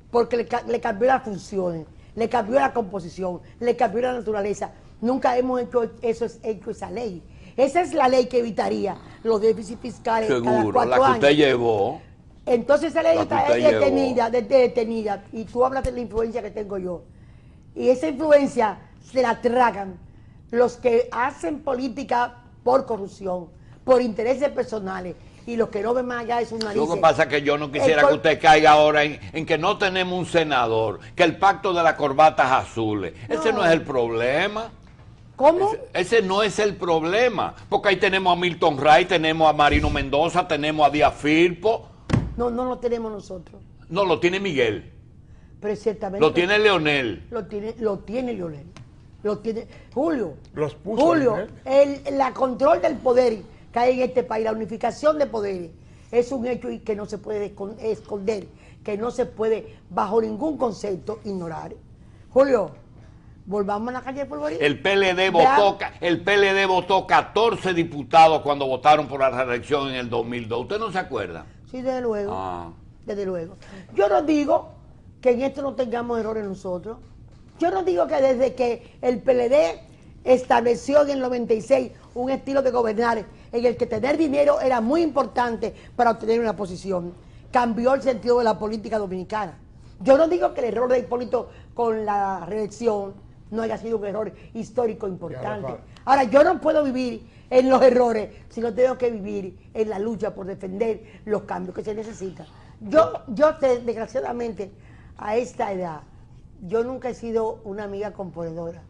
porque le cambió las funciones, le cambió la composición, le cambió la naturaleza. Nunca hemos hecho esa ley. Esa es la ley que evitaría los déficits fiscales. Seguro, cada 4 años. La que usted llevó. Entonces esa ley está detenida, y tú hablas de la influencia que tengo yo. Y esa influencia se la tragan los que hacen política por corrupción, por intereses personales, y los que no ven más allá de sus narices. Lo que pasa es que yo no quisiera que usted caiga ahora en que no tenemos un senador, que el pacto de las corbatas azules. Ese no es el problema. ¿Cómo? Ese no es el problema, porque ahí tenemos a Milton Ray, tenemos a Marino Mendoza, tenemos a Díaz Firpo. No lo tenemos nosotros. No, lo tiene Miguel. Pero ciertamente. Lo tiene Leonel. Lo tiene Leonel. Lo tiene Julio. Los puso Julio, la control del poder que hay en este país, la unificación de poderes, es un hecho que no se puede esconder, que no se puede bajo ningún concepto ignorar. Julio, volvamos a la calle de Polvorín. El PLD votó 14 diputados cuando votaron por la reelección en el 2002. ¿Usted no se acuerda? Sí, desde luego. Desde luego. Yo no digo que en esto no tengamos errores nosotros. Yo no digo que desde que el PLD estableció en el 96 un estilo de gobernar en el que tener dinero era muy importante para obtener una posición, cambió el sentido de la política dominicana. Yo no digo que el error de Hipólito con la reelección no haya sido un error histórico importante. Ahora, yo no puedo vivir en los errores, sino tengo que vivir en la lucha por defender los cambios que se necesitan. Desgraciadamente, a esta edad, yo nunca he sido una amiga componedora,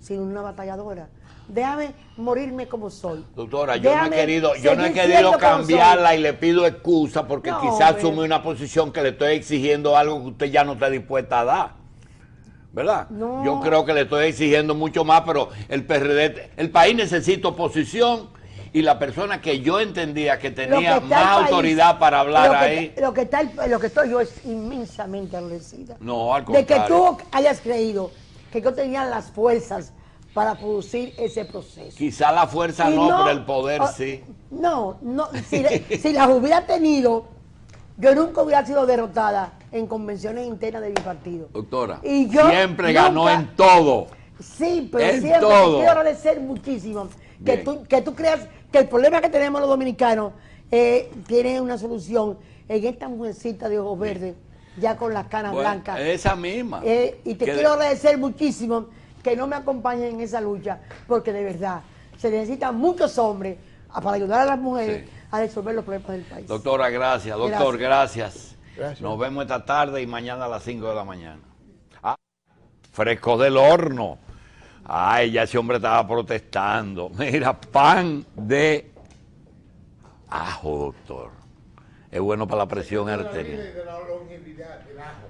sino una batalladora. Déjame morirme como soy. Doctora, yo no he querido cambiarla y le pido excusa porque quizás asume una posición que le estoy exigiendo algo que usted ya no está dispuesta a dar. ¿Verdad? No. Yo creo que le estoy exigiendo mucho más, pero el PRD, el país necesita oposición y la persona que yo entendía que tenía más autoridad para hablar ahí. Lo que estoy yo es inmensamente agradecida. No, al contrario. De que tú hayas creído que yo tenía las fuerzas para producir ese proceso. Quizá la fuerza Y no, pero el poder oh, sí. No, si las hubiera tenido, yo nunca hubiera sido derrotada en convenciones internas de mi partido. Doctora, Y yo siempre ganó nunca- en todo. Sí, pero En siempre todo. te quiero agradecer muchísimo que Bien. tú creas que el problema que tenemos los dominicanos tiene una solución en esta mujercita de ojos verdes, ya con las canas Bueno, blancas. esa misma. Y te Que quiero agradecer muchísimo que no me acompañen en esa lucha, porque de verdad se necesitan muchos hombres para ayudar a las mujeres Sí. a resolver los problemas del país. Doctora, gracias. Doctor, gracias. Gracias. Nos vemos esta tarde y mañana a las 5 de la mañana. Ah, fresco del horno. Ay, ya ese hombre estaba protestando. Mira, pan de ajo, doctor. Es bueno para la presión arterial. De la longevidad, el ajo.